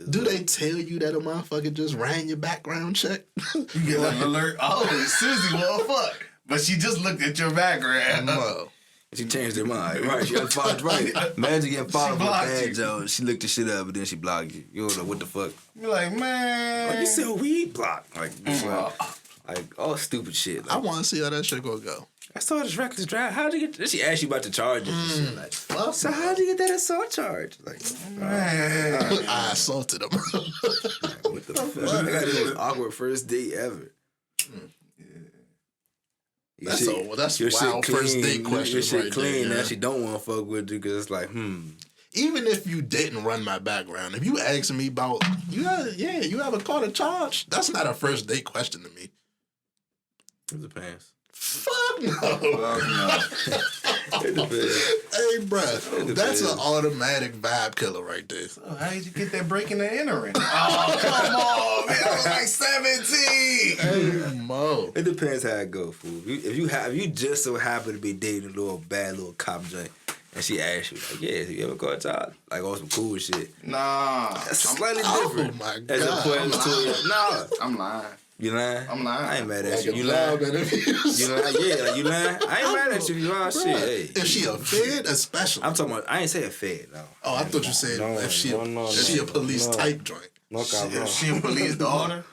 B: Do they tell you that a motherfucker just ran your background check?
C: You get an alert. Oh, Susie, well, fuck. But she just looked at your background.
B: No.
A: She changed her mind. Right, she got followed. Right. Imagine getting followed by
C: blocked
A: bad
C: you.
A: Joe. She looked the shit up, but then she blocked you. You don't know what the fuck.
C: You're like, man.
A: Like, you said weed block. Like all stupid shit. Like,
B: I want to see how that shit gonna go.
A: I saw this reckless drive. How'd you get? She asked you about the charges and shit. Like,
B: Fuck
A: so
B: no.
A: how'd you get that assault charge? Like,
B: I assaulted him.
A: what the fuck? I got the most awkward first date ever. Your
B: That's
A: shit-
B: a- that's
A: your
B: wild
A: shit
B: first
A: clean.
B: date
A: Your
B: questions
A: shit
B: right
A: clean.
B: there,
A: Now
B: yeah.
A: she don't want to fuck with you because it's like,
B: Even if you didn't run my background, if you asking me about you ever caught a charge? That's not a first date question to me.
A: it depends.
B: Fuck no.
A: It depends.
B: Hey, bruh, that's an
A: depends.
B: automatic vibe killer right there.
C: Oh, how did you get that breaking and entering? Oh, come on, man. I was like 17.
B: Hey, Mo.
A: It depends how it go, fool. If you just so happen to be dating a little bad little cop joint, and she asks you like, "Yeah, you ever caught a child?" Like on some cool shit.
C: Nah.
A: That's slightly
B: Oh
A: different.
B: my
A: As
B: God.
A: opposed to nah,
C: I'm lying.
A: you lying?
C: I'm lying.
A: I ain't mad at
B: Like
A: you.
B: a
A: You
B: job
A: lying?
B: interviews.
A: You lying? Yeah, like you lying? I ain't mad at you. You lying?
B: Bruh,
A: Shit, hey.
B: If she a fed, especially.
A: I'm talking about. I ain't say a fed. No.
B: Oh, I thought you said
A: No,
B: if she
A: no,
B: if she a police
A: no.
B: type joint.
A: No,
C: If she a police daughter?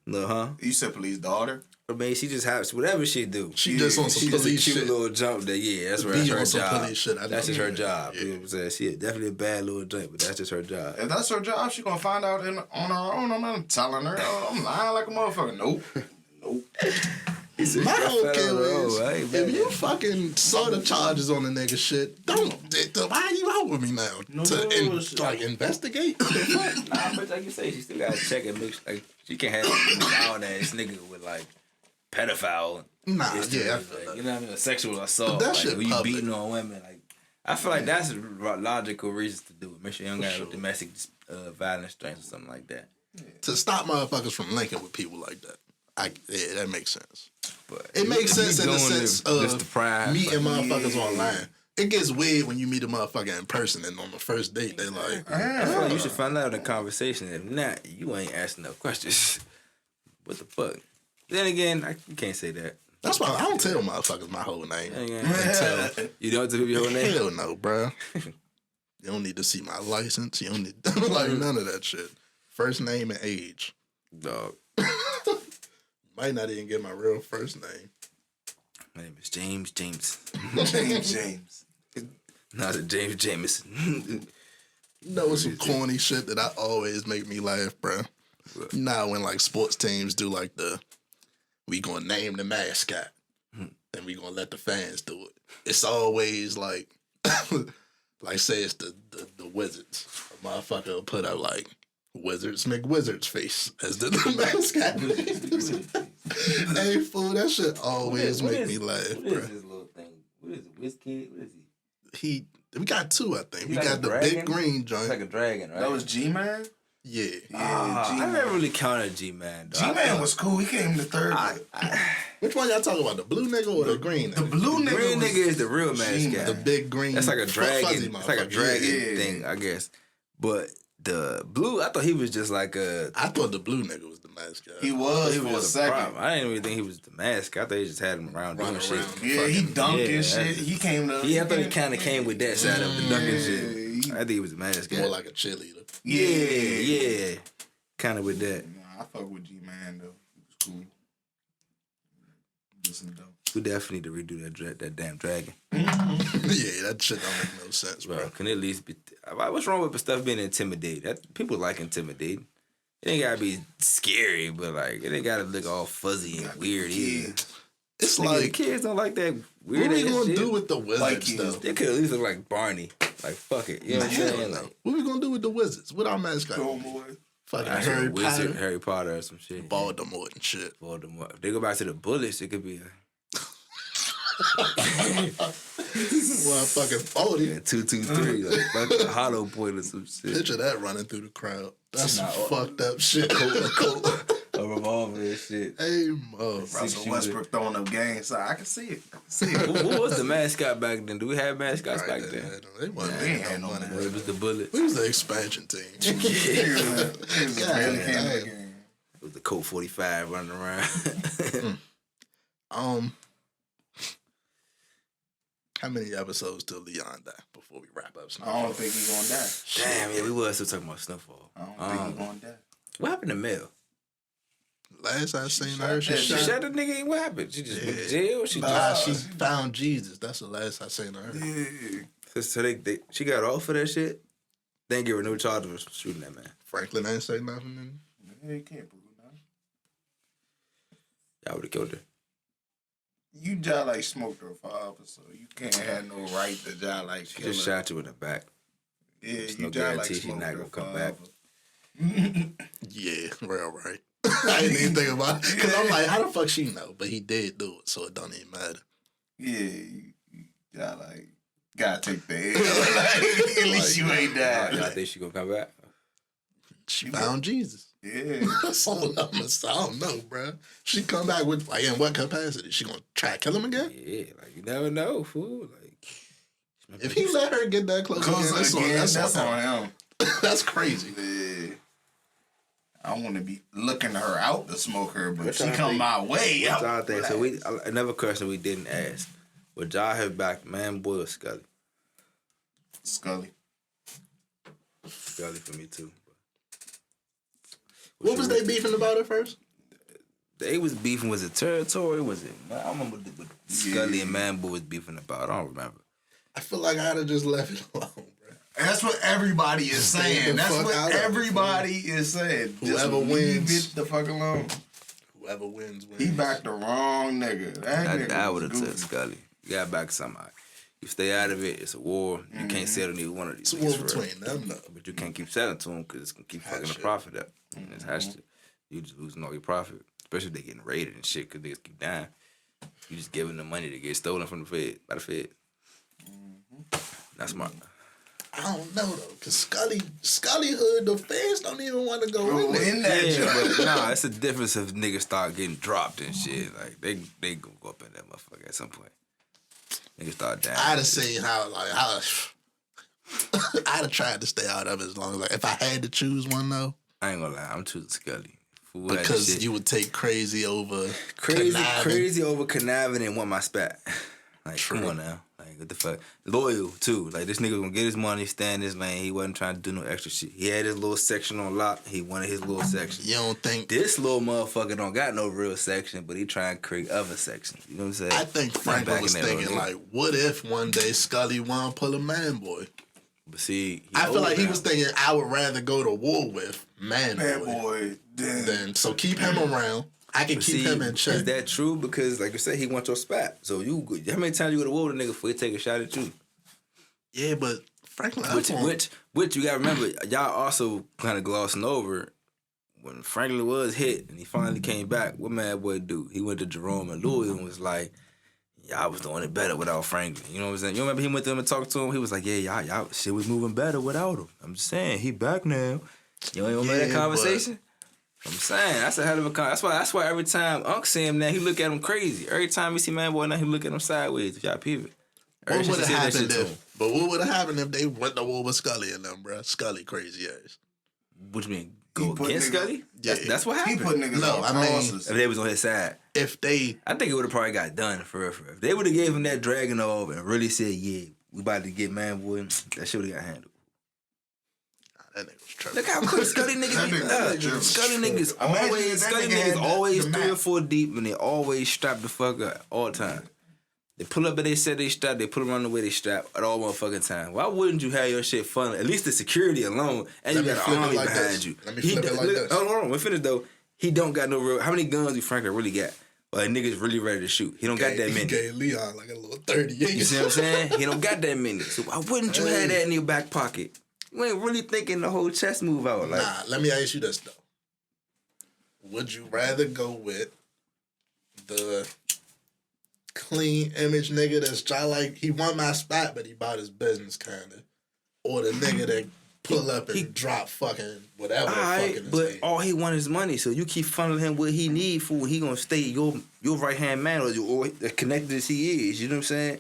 A: No, huh?
C: You said police daughter?
A: I mean, she just has whatever she do.
B: She just on some
A: She just a
B: police
A: cute
B: shit.
A: little jump that that's
B: Be
A: her
B: on some
A: job.
B: police shit.
A: That's just her
B: Yeah.
A: job.
B: Yeah.
A: You know what I'm saying? She definitely a bad little jump, but that's just her job.
C: If that's her job, she gonna find out on her own. I'm not telling her. I'm lying like a motherfucker. Nope.
B: My whole
A: I
B: kill
A: ain't
B: is,
A: mad
B: if you fucking saw the charges on the nigga shit, why are you out with me now?
C: No
B: to like investigate?
A: Nah, but like you say, she still gotta check and make sure, like, she can't have a down ass nigga with like pedophile.
B: Nah,
A: history,
B: yeah, I
A: like,
B: feel that.
A: you know what I mean? A sexual assault.
B: But that
A: Like,
B: shit
A: when you
B: public.
A: beating on women, like I feel like that's logical reasons to do it. Make sure you don't got
B: sure.
A: domestic violence strengths or something like that.
B: To stop motherfuckers from linking with people like that. Yeah, that makes sense.
A: But
B: It makes
A: if you
B: sense in the
A: doing it
B: sense
A: just
B: of
A: to pride,
B: meeting
A: but-
B: motherfuckers online. It gets weird when you meet a motherfucker in person and on the first date they like,
A: I feel like you should find out in the conversation. If not, you ain't asking no questions. What the fuck? Then again, you can't say that.
B: that's why I don't tell motherfuckers my whole name.
A: You don't tell people your whole name?
B: Hell no, bro. You don't need to see my license. You don't need like none of that shit. First name and age.
A: Dog.
B: Might not even get my real first name.
A: My name is James.
C: James.
A: No, it's James Jameson.
B: You know, it's some corny shit that I always make me laugh, bro. Now when like sports teams do like we gonna name the mascot, and we gonna let the fans do it. It's always like, like say it's the Wizards. A motherfucker will put up like Wizards McWizards face as the mascot. Hey fool, that shit always make me laugh,
A: What
B: bro.
A: is this little thing? What is it? WizKid? What is he?
B: We got two, I think.
A: He
B: We
A: like
B: got
A: a
B: the
A: dragon?
B: big green
A: It's
B: joint.
A: like a dragon, right?
C: That was G-Man?
B: Yeah.
A: I never really counted G-Man, though.
C: G-Man was cool. He came to third.
B: Which one y'all talking about? The blue nigga or the green nigga?
C: The blue nigga
A: Green
C: was
A: nigga is the real mascot.
B: The big green.
A: That's like a dragon.
B: fuzzy
A: It's like a
B: motherfucker.
A: dragon
B: Yeah.
A: thing, I guess. But the blue, I thought he was just like a.
B: I thought the blue nigga was the mascot.
C: He was
A: He
C: for a
A: was a
C: second.
A: prop. I didn't really think he was the mascot. I thought he just had him around doing
B: Running
A: shit.
B: around.
C: Yeah, he dunked
A: Yeah,
C: and shit. He came to.
A: Yeah, I thought he kind of came with that side of the dunking shit.
C: Yeah,
A: I think he was the mascot.
B: More like a cheerleader.
A: Yeah. Kind of with that.
C: Nah, I fuck with G-Man, though. He was cool. Listen, though.
A: We definitely need to redo that damn dragon.
B: Yeah, that shit don't make no sense, bro.
A: Bro, can it at least be... What's wrong with stuff being intimidating? People like intimidating. It ain't gotta be scary, but like, it ain't gotta look all fuzzy and weird either.
B: It's
A: Nigga, the
B: like,
A: kids don't like that weird
B: what we
A: ass
B: gonna
A: shit.
B: do with the Wizards,
C: Like
B: though?
A: They could at least look like Barney. Like, fuck it. You know what I'm
B: Hell
A: saying?
B: no.
A: Like,
B: What we gonna do with the Wizards? What our mascot?
C: Go, boy.
B: Fucking
A: like
B: Harry
A: Wizard,
B: Potter,
A: Harry Potter or some shit.
B: Voldemort and shit.
A: Voldemort. If they go back to the bullets, it could be
B: Well, fucking 40.
A: a 2-2-3, like fucking hollow point or some shit.
B: Picture that running through the crowd. That's some
A: Nah,
B: fucked up shit.
A: A revolver and shit.
B: Hey, mo.
C: Russell
A: shooter.
C: Westbrook throwing up games. So I can see it. I can see it.
A: Who was the mascot back then? Do we have mascots
B: Right
A: back
B: there.
A: then?
B: They wasn't
C: They ain't
B: making
C: had
B: no
C: no
B: money.
A: Or it was the bullets?
B: We was the expansion team.
C: He was barely came in the game.
A: It was the Colt 45 running around.
B: How many episodes till Leon die before we wrap up?
C: I don't think he's gonna die.
A: Damn, yeah, we was still talking about Snowfall.
C: I don't think he's gonna die.
A: What happened to Mel?
B: Last I seen
C: shot
B: her, she
C: that
A: She
B: shot.
A: shot the nigga. What happened? She just went to jail. She
B: Nah,
A: just
B: she found Jesus. That's the last I seen her.
C: Yeah.
A: so she got off for that shit. They didn't give her no charge for shooting that man.
B: Franklin ain't say nothing.
C: Yeah, you can't prove nothing.
A: Y'all would have killed her.
C: You just like smoked her for office, so you can't have no right to just like
A: She
C: kill
A: just
C: her.
A: shot you in the back.
C: Yeah,
A: There's
C: you
A: no
C: just like
A: guarantee she's
C: smoked
A: not
C: her
A: gonna come
C: for
A: back.
C: office.
B: Yeah, real right. I didn't even think about it. Because I'm like, how the fuck she know? But he did do it, so it don't even matter.
C: Yeah, you just like gotta take the L. Like, at least you ain't died.
A: Y'all think she gonna come back?
B: She found Jesus.
C: Yeah.
B: That's all I'm gonna say. I don't know, bro. She come back with, like, in what capacity? She gonna try to kill him again?
A: Yeah, like you never know, fool. Like
B: If he let her get that close again, that's on him.
C: him.
B: That's crazy.
C: Yeah. I want to be looking her out to smoke her, but
A: What
C: she
A: y'all
C: come
A: think?
C: my way.
A: What y'all
C: I'm
A: think? So
C: like,
A: another question we didn't ask. Would y'all have back Man Boy or Scully?
C: Scully.
A: Scully for me too.
B: What was they beefing about at first?
A: they was beefing. Was it Territory? Was it? I remember what Scully and Manboy was beefing about. I don't remember.
B: I feel like I'd have just left it alone, bro.
C: And that's what everybody is saying. That's what everybody is saying.
B: Whoever
C: just
B: wins,
C: leave it the fuck alone.
B: Whoever wins, wins.
C: He backed the wrong nigga. That nigga
A: I would
C: was
A: have took
C: goofy.
A: Scully. You got back somebody. You stay out of it. It's a war. You can't settle neither one of these.
B: It's a war
A: niggas for real.
B: between them, though.
A: But you can't keep selling to them because it's gonna keep fucking the profit up. And it's hashed. You just losing all your profit, especially if they getting raided and shit because niggas keep dying. You just giving them money to get stolen from the Fed by the Fed. That's smart.
B: I don't know though, cause Scully hood, the fans don't even want to go in there.
C: In that
A: Yeah,
C: joint.
A: but nah, it's a difference if niggas start getting dropped and shit. Like they gonna go up in that motherfucker at some point. Niggas start dying.
B: I'd have seen how I'd have tried to stay out of it as long as if I had to choose one though.
A: I ain't gonna lie, I'm choosing Scully. Fool had the
B: Because
A: shit.
B: you would take crazy over
A: crazy over conniving and want my spat. Like,
B: True.
A: come on now. Like, what the fuck? Loyal, too. Like, this nigga gonna get his money, stay in his lane. He wasn't trying to do no extra shit. He had his little section on lock. He wanted his little section.
B: You don't think?
A: This little motherfucker don't got no real section, but he trying to create other sections. You know what I'm saying?
B: I think Franklin was thinking like, what if one day Scully want to pull a Manboy?
A: But see,
B: I feel like he
A: now.
B: was thinking I would rather go to war with
C: Man,
B: Manboy.
C: boy. Damn.
B: Then so keep him around. I can
A: But
B: keep
A: see,
B: him in check.
A: Is that true? Because, like I said, he wants your spot. So how many times you go to war with a nigga before he take a shot at you?
B: Yeah, but Franklin,
A: Which you gotta remember, y'all also kind of glossing over when Franklin was hit and he finally came back. What Manboy do? He went to Jerome and Louis and was like, "Y'all was doing it better without Franklin." You know what I'm saying? You remember he went to him and talked to him? He was like, "Yeah, y'all shit was moving better without him." I'm just saying, he back now. You ain't remember that conversation? I'm saying that's a hell of a that's why every time Unc see him now, he look at him crazy. Every time he see Manboy now, he look at him sideways. If y'all peep it.
B: What would have happened
A: to him.
B: what would have happened if they went to war with Scully and them, bro? Scully crazy ass.
A: What you mean?
C: He
A: Go
C: put
A: against
C: niggas-
A: Scully?
B: Yeah.
A: That's what
C: He
A: happened.
C: put niggas
B: No,
C: on
B: I mean-
C: crosses.
A: If they was on his side,
B: If they
A: I think it would have probably got done for real. If they would have gave him that dragon off and really said, "Yeah, we about to get Manboy," that shit would have got handled.
B: that nigga was tripping.
A: Look how quick Scully
C: That
A: niggas be
C: nigga
A: up.
C: tripping.
A: Scully niggas
C: Imagine
A: always,
C: if that
A: Scully
C: nigga
A: niggas
C: had
A: always
C: the
A: 3 or
C: map.
A: 4 deep, and they always strap the fuck up all the time. They pull up and they said they strap. They put them on the way they strap at all motherfucking time. Why wouldn't you have your shit fun? At least the security alone, and
B: Let
A: you
B: me
A: got
B: flip
A: an
B: it
A: army
B: like
A: behind
B: this.
A: you.
B: Let me flip it like this.
A: Hold on, we finished though. He don't got no real. How many guns do Franklin really got? Like niggas really ready to shoot. He don't got that
B: He
A: many.
B: gave Leon like a little 38.
A: You see what I'm saying? He don't got that many. So why wouldn't you have that in your back pocket? You ain't really thinking the whole chest move out. Like,
B: Nah, let me ask you this though. Would you rather go with the clean image nigga that's try like he won my spot but he bought his business kinda, or the nigga that pull up and drop fucking whatever the
A: alright,
B: fucking
A: but
B: is
A: all he want is money. So you keep funneling him what he need for. He gonna stay your right hand man or as connected as he is. You know what I'm saying?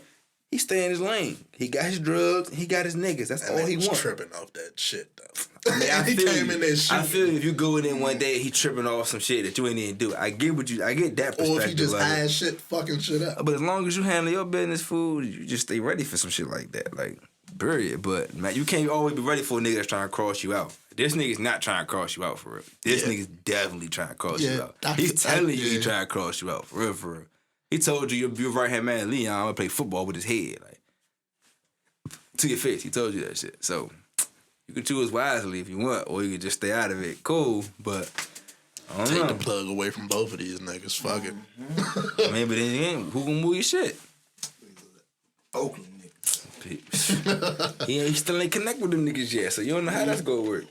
A: He stay in his lane. He got his drugs. He got his niggas. That's all he
B: was
A: wants.
B: tripping off that shit though.
A: I mean, I
B: he
A: feel
B: came
A: you.
B: in there shooting.
A: I feel if you go in one day, he tripping off some shit that you ain't even do. I get that perspective.
B: Or if he just
A: of it.
B: hide shit, fucking shit up.
A: But as long as you handle your business, food, you just stay ready for some shit like that. Like, period. But man, you can't always be ready for a nigga that's trying to cross you out. This nigga's not trying to cross you out for real. This nigga's definitely trying to cross you out. He's telling you he trying to cross you out for real, for real. He told you your right hand man Leon, I'm gonna play football with his head, like to your face. He told you that shit. So you can choose wisely if you want, or you can just stay out of it. Cool, but I don't
B: Take
A: know.
B: the plug away from both of these niggas. Fuck it.
A: Maybe then again, who gonna move your shit?
C: Oakland niggas.
A: He still ain't connect with them niggas yet, so you don't know how that's gonna work.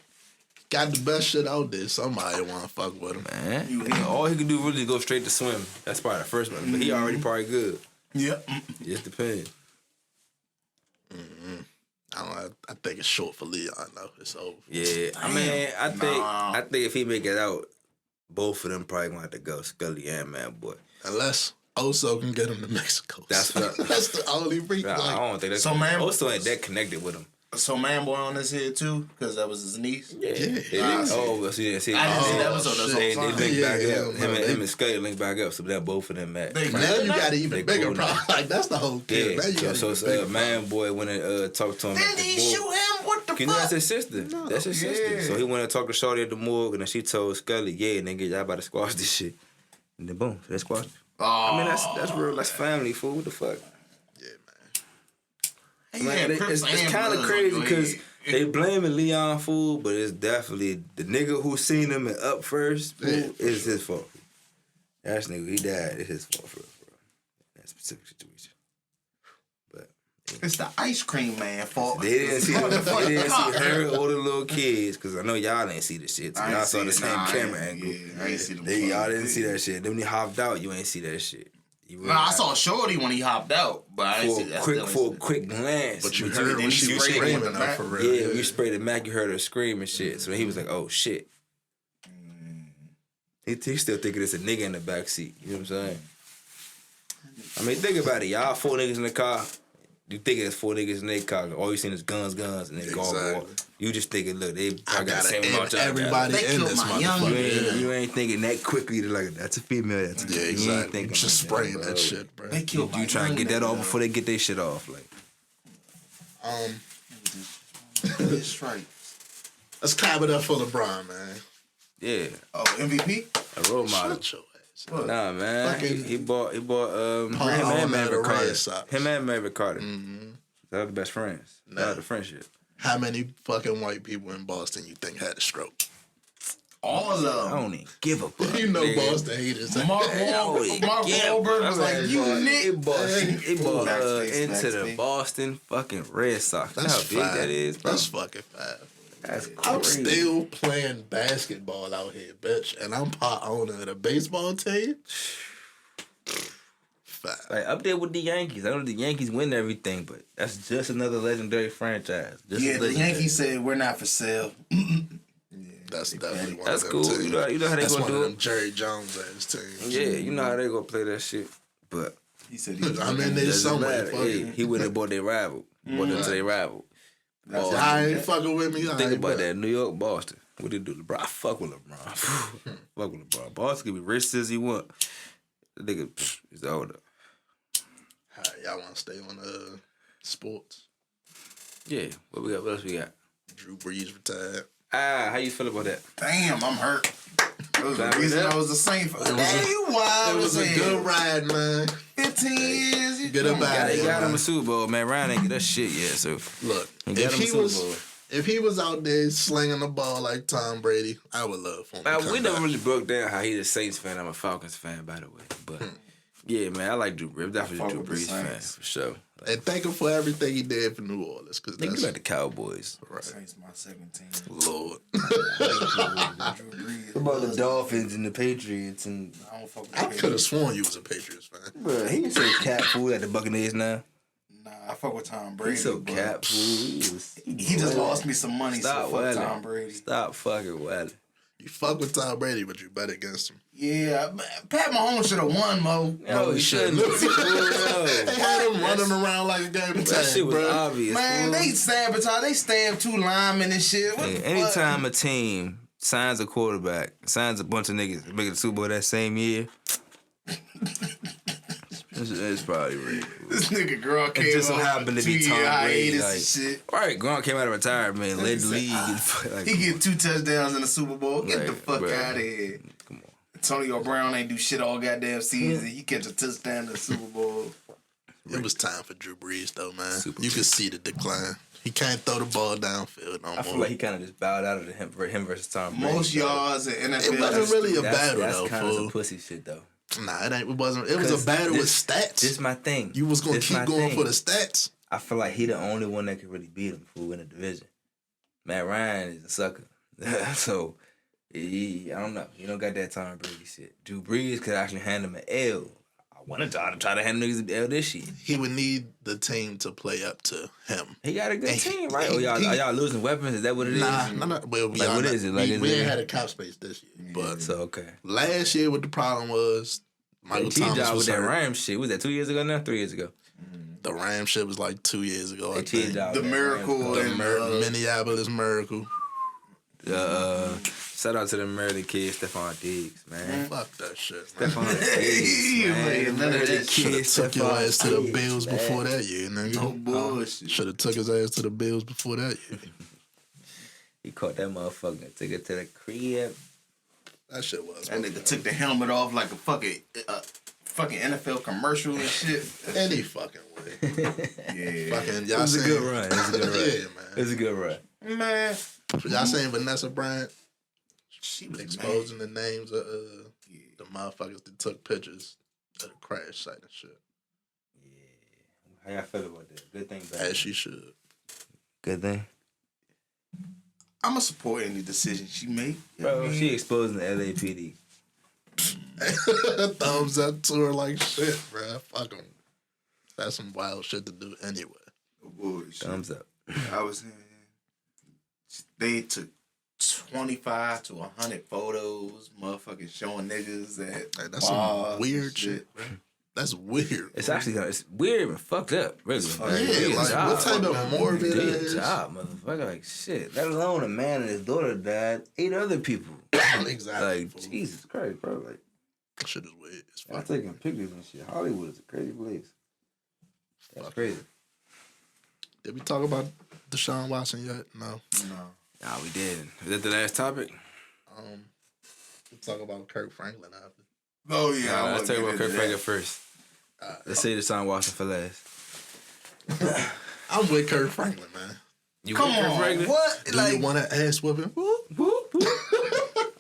B: Got the best shit out there. Somebody want to fuck with him.
A: Man, all he can do really is go straight to swim. That's probably the first one, but he already probably good.
C: Yep.
A: It just depends.
B: I think it's short for Leon though. It's over.
A: Yeah, I mean, I think if he make it out, both of them probably gonna have to go, Scully and Manboy.
B: Unless Oso can get him to Mexico.
A: That's what
B: That's the only reason.
A: I don't think that's
C: So, man-
A: also ain't that connected with him.
C: So Manboy on his head too, because that was his niece.
A: Yeah.
B: Yeah.
A: Oh, well, see,
C: I didn't see the episode. That's
A: They
C: what I'm
A: link
C: saying.
A: back
B: Yeah,
A: up.
B: no,
A: Him and Scully link back up, so that both of them at.
C: They
B: Now you got an even
A: They
B: bigger
A: cool now.
B: problem. Like that's the whole kid. Now you got
A: So
B: an even bigger
A: Manboy went and talked to him.
C: Didn't
A: at the
C: he
A: morgue.
C: shoot him? What the
A: You know
C: fuck?
A: that's his sister. That's his sister.
C: yeah.
A: So he went and talked to Shorty at the morgue, and then she told Scully, "Yeah, nigga, y'all about to squash this shit." And then boom, they squashed.
C: Oh,
A: I mean, that's real. That's family, fool. What the fuck?
C: He
A: Man,
C: had Crips
A: it's
C: and
A: kind of
C: Bloods
A: crazy
C: on your
A: because
C: head.
A: they blaming Leon, fool, but it's definitely the nigga who seen him and up first, fool, is his fault. That's nigga, he died. It's his fault for real. That specific situation. But
C: It's the ice cream man fault.
A: they didn't see her or the little kids, because I know y'all didn't see the shit. So y'all saw the same camera angle.
C: Yeah, I ain't see them.
A: Y'all didn't see that shit. Then when he hopped out, you ain't see that shit.
C: Nah, I saw Shorty when he hopped out, but I didn't see that.
A: For a quick glance.
B: But you
A: But
B: heard when she was
C: sprayed him
B: screaming
C: with the
B: though,
C: back.
B: for real.
A: yeah, when you sprayed the Mac, you heard her scream and shit. So he was like, oh shit. He still thinking it's a nigga in the backseat. You know what I'm saying? I mean, think about it. Y'all 4 niggas in the car. You thinking it's 4 niggas in their car. All you seen is guns, and then go.
B: Exactly.
A: You just thinking, look, they
B: I
A: got the
B: gotta
A: same
B: end
A: amount y'all got.
B: everybody
C: They
B: in
C: killed
B: this
C: my young
B: motherfucker.
C: man.
A: You ain't thinking that quickly to like, that's a female. That's a
B: Yeah,
A: You ain't
B: exactly.
A: thinking
B: Just
A: like
B: spraying
A: bro.
B: that shit, bro.
C: They killed
A: You trying to get that off before they get their shit off. Like,
C: His strike.
B: Let's clap it up for LeBron, man.
A: yeah,
C: Oh, MVP?
A: a role model.
B: Shut your ass.
C: What?
A: Nah, man.
B: Fucking
A: He bought him and
B: Owner of
A: Maverick
B: the Red
A: Carter.
B: Sox.
A: Him and Maverick Carter. They're the best friends.
B: Nah.
A: Nah. The friendship.
B: How many fucking white people in Boston you think had a stroke?
C: All of
A: I
C: them.
A: don't even give a fuck.
B: You know
A: nigga.
B: Boston haters.
C: Mark
A: Yeah,
C: Wahlberg was like, you Nick.
A: It bought
C: Backspace,
A: into the
C: backspace.
A: Boston fucking Red Sox. You know how
B: That's
A: big
B: fine.
A: that is, bro?
B: That's fucking fine.
A: That's
B: I'm
A: crazy.
B: still playing basketball out here, bitch, and I'm part owner of the baseball team. Fine.
A: Like up there with the Yankees. I know the Yankees win everything, but that's just another legendary franchise. Just
C: Yeah,
A: as
C: the
A: legendary.
C: Yankees said we're not for sale.
B: That's definitely one
A: That's
B: of them
A: cool.
B: teams.
A: You know how they
B: That's
A: gonna
B: one
A: do
B: of
A: it.
B: them Jerry Jones ass teams.
A: Yeah, you know how they gonna play that shit. But
C: He said he was
B: I mean, there's
A: doesn't
B: some way.
A: matter.
B: Fuck
A: Yeah,
B: it.
A: he wouldn't have bought their rival. Bought them to their rival. Boston.
B: I ain't fucking with me.
A: Think about that. New York, Boston. What they do? LeBron. I fuck with LeBron. Fuck with LeBron. Boston can be rich as he want. The nigga is older.
B: Y'all want to stay on sports?
A: Yeah. What we got? What else we got?
B: Drew Brees retired.
A: How you feel about that?
C: Damn, I'm hurt. That was the
A: Glad
C: reason
A: with
C: I was a Saint. For
B: was a-
C: Hey, you wild
B: It was
C: as
B: a
C: hell.
B: good ride, man.
C: 15 years. You
B: Get up
C: come on.
B: out of
A: They
B: here,
A: got him
B: man.
A: a Super Bowl, man. Ryan ain't get that shit yet, so
B: Look,
A: he got
B: if
A: him a
B: he
A: Super
B: was
A: Bowl.
B: if he was out there slinging the ball like Tom Brady, I would love for him. to
A: Man,
B: come
A: we never
B: back.
A: really broke down how he's a Saints fan. I'm a Falcons fan, by the way. But yeah, man, I like Drew Brees. I'm definitely a
C: Fuck
A: Drew
C: with the
A: Brees fan
C: Saints.
A: for sure.
B: And thank him for everything he did for New Orleans, because
A: Nigga,
B: that's
A: you like the Cowboys.
B: right.
C: Saints my second team.
B: Lord.
C: Drew Brees.
A: What about the Dolphins and the Patriots and?
C: I don't fuck with
B: I
C: the
B: could have sworn you was a Patriots fan.
A: Bro, he so cat fool at the Buccaneers now.
C: Nah, I fuck with Tom Brady.
A: He's so
C: but
A: cat fool.
C: He just lost me some money,
A: Stop
C: so fuck
A: wailing.
C: Tom Brady.
A: Stop fucking wailing.
B: You fuck with Tom Brady, but you bet against him.
C: Yeah, Pat Mahomes should have won, Mo.
A: No, he shouldn't. Fool,
B: They
A: no.
B: had him running around like a game of
A: That shit
B: tag,
A: was
B: bro.
A: obvious.
C: Man,
A: fool.
C: they sabotage. They stabbed 2 linemen and shit. What
A: Hey,
C: the fuck?
A: anytime a team signs a quarterback, signs a bunch of niggas, make the Super Bowl that same year, it's probably real.
C: This nigga girl came
A: It just so
C: up
A: happened to be
C: 2-year
A: Tom Brady.
C: hiatus
A: Like,
C: and shit.
A: all right, Gronk came out of retirement, led the league. And, like,
C: He get 2 touchdowns in the Super Bowl. Get the
A: Right,
C: fuck
A: bro.
C: out of here.
A: come on.
C: Antonio Brown ain't do shit all goddamn season. He catch a touchdown in the Super Bowl.
B: It was time for Drew Brees, though, man.
A: Super
B: You could see the decline. He can't throw the ball downfield no
A: I
B: more.
A: feel like he kind of just bowed out of him versus Tom Brady.
C: Most yards in NFL.
B: It wasn't really a
A: That's
B: battle, though,
A: kind of some
B: fool.
A: pussy shit, though.
B: Nah, it ain't. It wasn't. It was a
A: 'Cause
B: battle with
A: this-
B: stats.
A: This my thing.
B: You was gonna
A: This
B: keep
A: my
B: going
A: thing.
B: for the stats.
A: I feel like he the only one that could really beat him fool in the division. Matt Ryan is a sucker. So I don't know. He don't got that Tom Brady shit. Drew Brees could actually hand him an L. I want to try to hand niggas an L this year.
B: He would need the team to play up to him.
A: He got a good
B: And
A: team, right? Are y'all losing weapons? Is that what it is?
B: Nah. Well, we
A: Like,
B: are
A: what
B: not-
A: is it? Like,
B: we
A: is
B: ain't
A: it-
B: had a cap space this year, but
A: So okay.
B: last year, what the problem was, Michael
A: T
B: Thomas
A: job
B: was
A: with that
B: hurt.
A: Rams shit. Was that 2 years ago now? 3 years ago?
B: The Ram shit was like 2 years ago. I
A: They T
B: think.
A: job.
C: The Miracle and
B: Minneapolis Miracle.
A: Shout out to the Maryland kid, Stephon Diggs, man.
B: Fuck that shit,
A: Stephon
B: man.
A: Diggs, man.
C: None of that
A: Maryland
B: Should
A: kid,
B: have took your
A: Stephon
B: ass to the
A: Diggs,
B: Bills
A: man.
B: before that year, nigga.
C: no bullshit.
B: Should have took his ass to the Bills before that year.
A: He caught that motherfucker and took it to the crib.
B: That shit was.
C: That nigga took the helmet off like a fucking NFL commercial and shit.
B: Any fucking way.
C: Yeah.
B: Fucking
A: It
B: y'all
A: was a
B: seen,
A: good run. It was a good run.
B: yeah, man.
A: It was a good run.
C: Man.
B: Y'all seen Vanessa Bryant
C: She was
B: exposing the names of the motherfuckers that took pictures of the crash site and shit.
A: How y'all feel about that? Good thing, bad.
B: As she should.
A: Good thing.
C: I'm gonna support any decision she make.
A: Bro, she exposing the LAPD.
B: Thumbs up to her like shit, bro. Fuck them. That's some wild shit to do anyway.
C: Bullshit.
A: Thumbs up.
C: I was saying they took 25 to 100 photos, motherfucking showing niggas at
B: Like, that's
C: bars
B: some
C: and
B: weird shit, bro. That's weird.
A: It's actually it's weird and fucked up, really.
B: Yeah, like, what type of morbid
A: Good
B: ass?
A: job, motherfucker. Like, shit. Let alone a man and his daughter died. 8 other people.
B: Exactly.
A: Like, Jesus Christ, bro. Like,
B: Shit is weird. It's
A: y'all
B: fucking
A: taking pictures and shit. Hollywood is a crazy place. That's crazy.
B: Did we talk about Deshaun Watson yet? No.
A: Nah, we didn't. Is that the last topic?
B: We'll talk about Kirk Franklin after.
C: Oh yeah,
A: Nah,
C: I
A: let's talk about Kirk Franklin
C: Franklin.
A: first. Let's say Deshaun Watson for last.
B: I'm with Kirk Franklin, man.
A: You
C: Come
A: with Kirk
C: on,
A: Franklin?
C: what?
B: Do you want to ass whooping?
A: Whoop, whoop.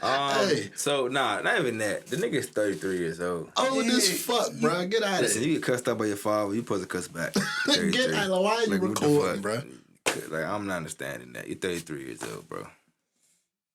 B: Hey.
A: So, not even that. The nigga's 33 years old.
B: Old as fuck, bro. Get out of
A: Listen,
B: here.
A: you get cussed out by your father, you supposed to cuss back.
B: Get
A: 33.
B: out of here. Why are you
A: what the
B: recording,
A: fuck?
B: bro?
A: Like, I'm not understanding that. You're 33 years old, bro.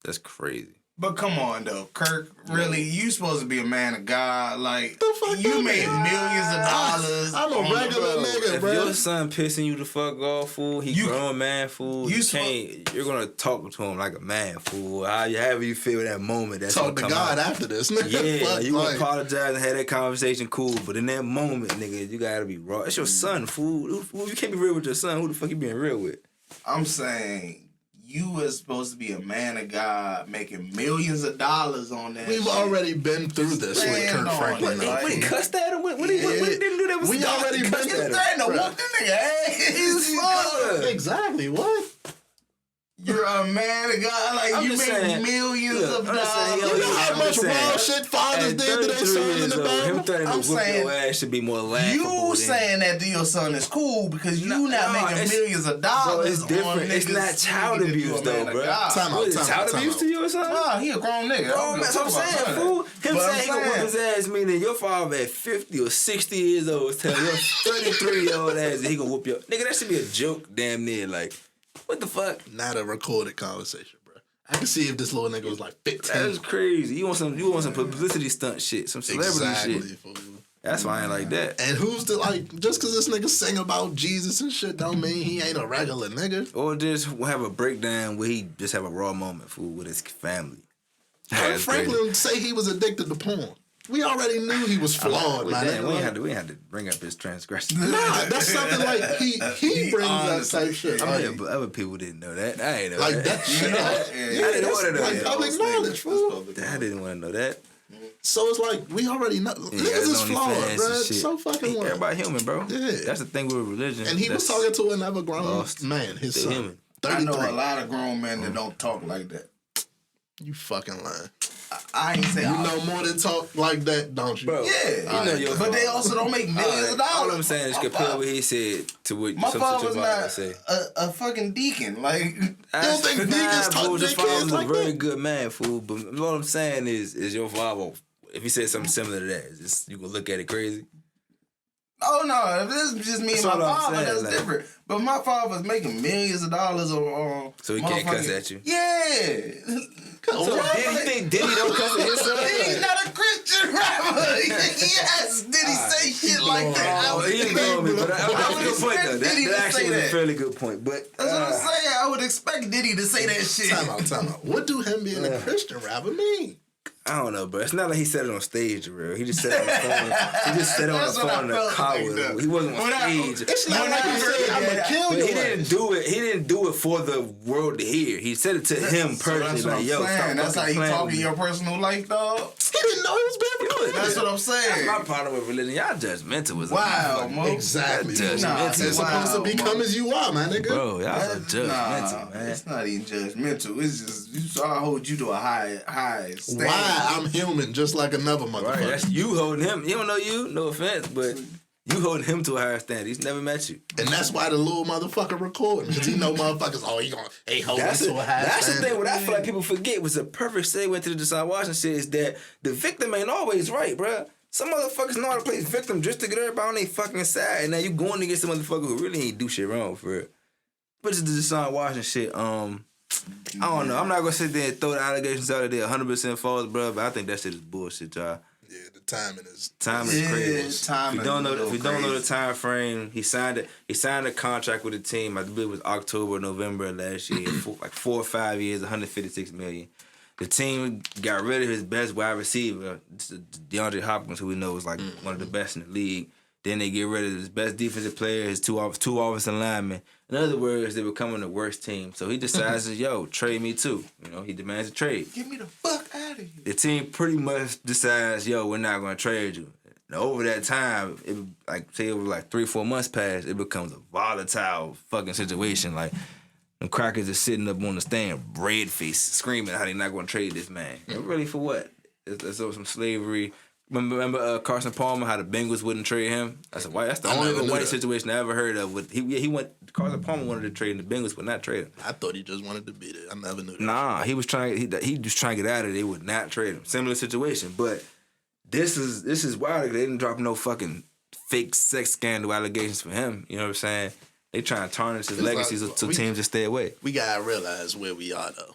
A: That's crazy.
C: But come on though, Kirk. Really, you supposed to be a man of God. Like
B: The fuck
C: you
B: that
C: made
B: mean?
C: millions of dollars.
B: I'm a
C: on the
B: regular
C: road.
B: nigga,
A: If
B: bro.
A: your son pissing you the fuck off, fool, he
C: You-
A: grown man, fool. You can't. You're gonna talk to him like a man, fool. However you feel that moment, that's
B: Talk to
A: gonna come
B: God
A: out.
B: after this, nigga.
A: Yeah,
B: Fuck,
A: you
B: like,
A: apologize and have that conversation, cool. But in that moment, nigga, you gotta be raw. It's your son, fool. You can't be real with your son. Who the fuck you being real with?
C: I'm saying you was supposed to be a man of God, making millions of dollars on that.
B: We've
C: shit.
B: already been through this with
C: Stand
B: Kirk
C: on
B: Franklin.
C: it,
B: though.
C: like-
A: What he cussed at him? What he didn't do that was
B: We
A: stop.
B: already
A: He
B: been
A: cussed
C: He's
A: at him.
C: trying to
B: Bruh.
C: whoop the nigga ass.
A: His father.
B: Exactly. What?
C: You're a man of God. Like
A: I'm
C: you
A: just
C: make
A: saying,
C: millions
A: look,
C: of
A: I'm just saying,
C: dollars.
A: yo,
B: You know how
A: I'm
B: much
A: just saying,
B: wild shit fathers
A: At
B: did to their
A: 33
B: sons in
A: years
B: the
A: old, him
B: Bible?
A: threatening to
C: I'm
A: whoop
C: saying-
A: your ass should be more laughable.
C: You saying that to your son is cool because you not
A: No,
C: making
A: it's-
C: millions of
A: Bro,
C: dollars.
A: it's different. It's not child abuse, though, bro.
B: Time out,
A: What is it,
B: time
A: child
B: out, time
A: abuse
B: out.
A: to you or something?
C: Nah, he a grown nigga.
A: Bro, man, that's what I'm saying, fool. Him
C: But I'm
A: saying he gonna whoop his
C: saying-
A: ass, meaning your father at 50 or 60 years old is telling your 33-year-old ass that he gonna whoop your... Nigga, that should be a joke damn near. Like, what the fuck?
B: Not a recorded conversation, bro. I can see if this little nigga was like 15.
A: That's crazy. You want some publicity stunt shit, some celebrity
B: Exactly,
A: shit.
B: fool.
A: That's why I ain't like that.
B: And who's the, like, just because this nigga sing about Jesus and shit don't mean he ain't a regular nigga.
A: Or just have a breakdown where he just have a raw moment, fool, with his family.
B: Kirk
A: That's crazy.
B: Franklin say he was addicted to porn. We already knew he was flawed,
A: Well,
B: man.
A: damn, we ain't had to bring up his transgression.
B: Nah, that's something like he brings up type shit.
A: I
B: Like,
A: mean, but other people didn't know that. I ain't know
B: like
A: that.
B: that shit.
C: Yeah,
A: I didn't
B: that's
A: want to know
B: like
A: that.
B: public knowledge, fool.
A: I didn't want to know that.
B: So it's like we already know
A: Yeah,
B: niggas is
A: it's
B: flawed,
A: OnlyFans
B: bro.
A: and shit.
B: So fucking what?
A: Everybody human, bro.
B: Yeah.
A: That's the thing with religion.
B: And he was
A: That's
B: talking to another grown
A: lost.
B: man, his
A: Still
B: son.
A: human.
C: I know
B: 33.
C: a lot of grown men that don't talk like that.
B: You fucking lying.
C: I ain't saying
B: You know more than talk like that, don't you?
A: Bro,
C: Yeah,
A: you know your
C: but they
A: father.
C: also don't make millions of dollars.
A: All I'm saying is
C: My
A: compare
C: father-
A: what he said to what
C: My
A: some
C: father's
A: shit your father say.
C: not a fucking deacon. Like,
B: You don't think niggas talk
A: fool,
B: to
A: your
B: their kids
A: father's
B: like
A: a very
B: that?
A: good man, fool. But what I'm saying is your father, if he said something similar to that, is this, you gonna look at it crazy?
C: oh no, if this is just me
A: That's
C: and my
A: all I'm
C: father,
A: saying,
C: that's
A: like-
C: different. But my father's making millions of dollars on
A: So he can't cuss
C: motherfucking-
A: at you?
C: Yeah.
A: So Diddy, you think Diddy don't cuss at his son?
C: He's not a Christian rapper. Yes, did he say shit like that? I
A: Oh,
C: would
A: he ignored me, but
C: I
A: that's a
C: would
A: good point, though.
C: expect Diddy
A: That
C: to
A: actually
C: say
A: was a
C: that.
A: fairly good point. But
C: That's what I'm saying. I would expect Diddy to say that shit.
B: Time out. What do him being a Christian rapper mean?
A: I don't know, bro. It's not like he said it on stage, bro. He just said it on the phone. He just said it on the
C: That's what I
A: phone in the
C: felt
A: car
C: like,
A: with him.
C: though.
A: He wasn't on
C: When I-
A: stage.
B: It's not
C: When
B: like
C: I
B: he
C: heard
B: said, I'm
C: that,
B: gonna kill
A: But
B: you.
A: he didn't do it. He didn't do it for the world to hear. He said it to him
C: So
A: personally,
C: that's what
A: like,
C: I'm
A: "Yo,
C: saying.
A: stop
C: That's how
A: fucking
C: you
A: playing
C: talk
A: with
C: in
A: me."
C: your personal life, dog.
B: He didn't know he was being
A: You it.
C: That's what I'm
A: That's
C: saying.
A: my problem with religion. Y'all judgmental as a
C: Wow,
A: motherfucker.
C: Mo.
B: Exactly.
A: That's
B: Nah,
A: judgmental.
B: it's supposed to be come as you are, my nigga.
A: Bro, y'all so judgmental, man.
C: It's not even judgmental. It's just I hold you to a high standard.
B: Why? I'm human, just like another motherfucker.
A: Right, that's you holding him. He don't know you, no offense, but you holding him to a higher standard. He's never met you.
B: And that's why the little motherfucker recording, because he know motherfuckers. Oh, he holding
A: That's,
B: to a high
A: that's the
B: standard.
A: thing. What I feel like people forget was a perfect segue to the Deshaun Watson shit is that the victim ain't always right, bruh. Some motherfuckers know how to play victim just to get everybody on their fucking side, and now you going against some motherfucker who really ain't do shit wrong for it. But it's the Deshaun Watson shit. I don't know. I'm not gonna sit there and throw the allegations out there 100% false, bruh. But I think that shit is bullshit, y'all.
B: Yeah, the timing is
A: Crazy. If you don't know the
C: crazy.
A: time frame, he signed a contract with the team. I believe it was October, November of last year. Like 4 or 5 years, $156 million. The team got rid of his best wide receiver, DeAndre Hopkins, who we know is like one of the best in the league. Then they get rid of his best defensive player, his two offensive linemen. In other words, they're becoming the worst team. So he decides, yo, trade me too. You know, he demands a trade.
C: Get me the fuck out of here.
A: The team pretty much decides, yo, we're not going to trade you. Now, over that time, say it was like 3-4 months past, it becomes a volatile fucking situation. Like, them crackers are sitting up on the stand, red face, screaming how they not going to trade this man. And really, for what? It's some slavery. Remember Carson Palmer, how the Bengals wouldn't trade him? That's the only white situation I ever heard of. Carson Palmer wanted to trade, and the Bengals would not trade him.
B: I thought he just wanted to be there. I never knew that.
A: Nah, he was trying to get out of it. They would not trade him. Similar situation, but this is wild. They didn't drop no fucking fake sex scandal allegations for him. You know what I'm saying? They trying to tarnish his legacy so teams just stay away.
B: We gotta realize where we are though.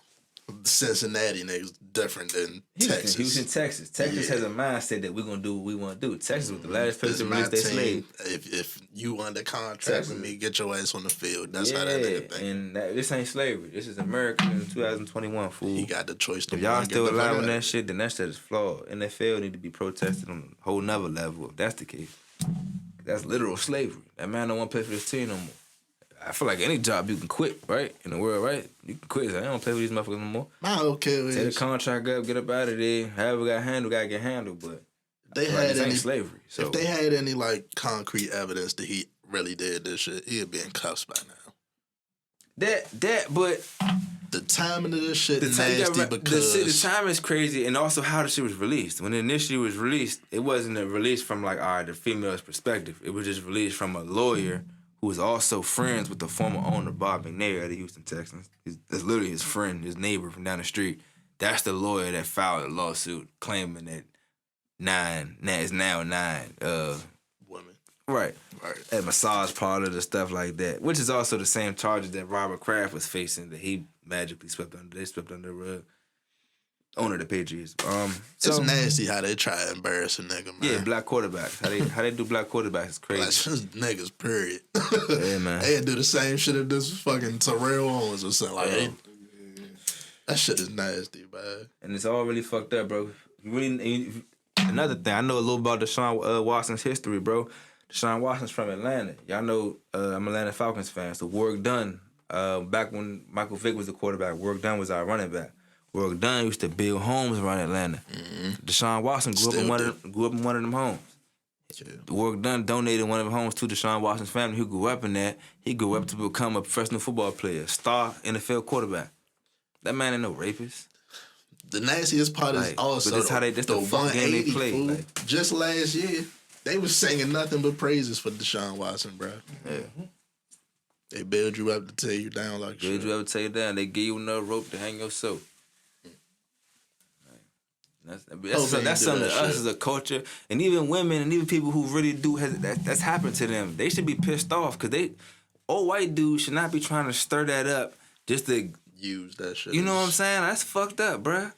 B: Cincinnati niggas different than Texas.
A: He was in Texas. Texas has a mindset that we're gonna do what we want to do. Texas was the last place to release their slave.
B: If you under contract with me, get your ass on the field. That's how that nigga think.
A: And this ain't slavery. This is America in 2021, fool.
B: He got the choice to.
A: If y'all still allowing that shit, then that shit is flawed. NFL need to be protested on a whole nother level if that's the case. That's literal slavery. That man don't want to play for this team no more. I feel like any job you can quit, right? In the world, right? You can quit. I don't play with these motherfuckers no more.
B: My okay with
A: Take the contract up, get up out of there. However got handled, gotta get handled. But
B: they had
A: ain't slavery. So
B: if they had any like concrete evidence that he really did this shit, he'd be in cuffs by now.
A: But
B: the timing of this shit is nasty because
A: the time is crazy, and also how the shit was released. When it initially was released, it wasn't a release from like the female's perspective. It was just released from a lawyer who was also friends with the former owner, Bob McNair, of the Houston Texans. That's literally his friend, his neighbor from down the street. That's the lawyer that filed a lawsuit claiming that is now 9
B: women.
A: Right. At massage parlor and stuff like that, which is also the same charges that Robert Kraft was facing that he magically swept under. They swept under the rug. Owner of the Patriots.
B: It's nasty how they try to embarrass a nigga, man.
A: Yeah, black quarterbacks. How they do black quarterbacks is crazy.
B: Like, just niggas, period.
A: Yeah, man.
B: They'd do the same shit if this was fucking Terrell Owens or something. Like, that shit is nasty, man.
A: And it's all really fucked up, bro. Another thing, I know a little about Deshaun Watson's history, bro. Deshaun Watson's from Atlanta. Y'all know I'm an Atlanta Falcons fan, so Warrick Dunn, back when Michael Vick was the quarterback, Warrick Dunn was our running back. Warrick Dunn used to build homes around Atlanta. Mm-hmm. Deshaun Watson grew up in one of them homes. Yeah. Warrick Dunn donated one of the homes to Deshaun Watson's family who grew up in that. He grew up to become a professional football player, star NFL quarterback. That man ain't no rapist.
B: The nastiest part is also
A: that's the
B: 180
A: they play.
B: Fool.
A: Like,
B: just last year, they was singing nothing but praises for Deshaun Watson, bro.
A: Yeah.
B: They build you up to tear you down like shit.
A: Build you up to tear you down. They give you another rope to hang yourself. That's something to us as a culture, and even women and even people who really do that's happened to them. They should be pissed off because old white dudes should not be trying to stir that up just to
B: use that shit.
A: You know what I'm saying? That's fucked up, bruh.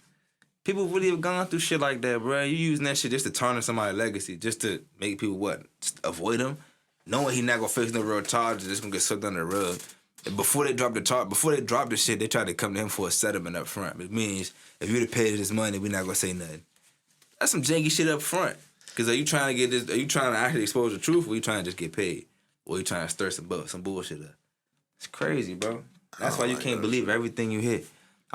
A: People really have gone through shit like that, bruh. You using that shit just to tarnish somebody's legacy, just to make people just avoid him, knowing he not gonna face no real charges, just gonna get swept under the rug. And before they drop the shit, they try to come to him for a settlement up front. It means if you'd have paid this money, we're not gonna say nothing. That's some janky shit up front. Cause are you trying to actually expose the truth, or are you trying to just get paid, or are you trying to stir some bullshit up? It's crazy, bro. That's why you can't believe everything you hear.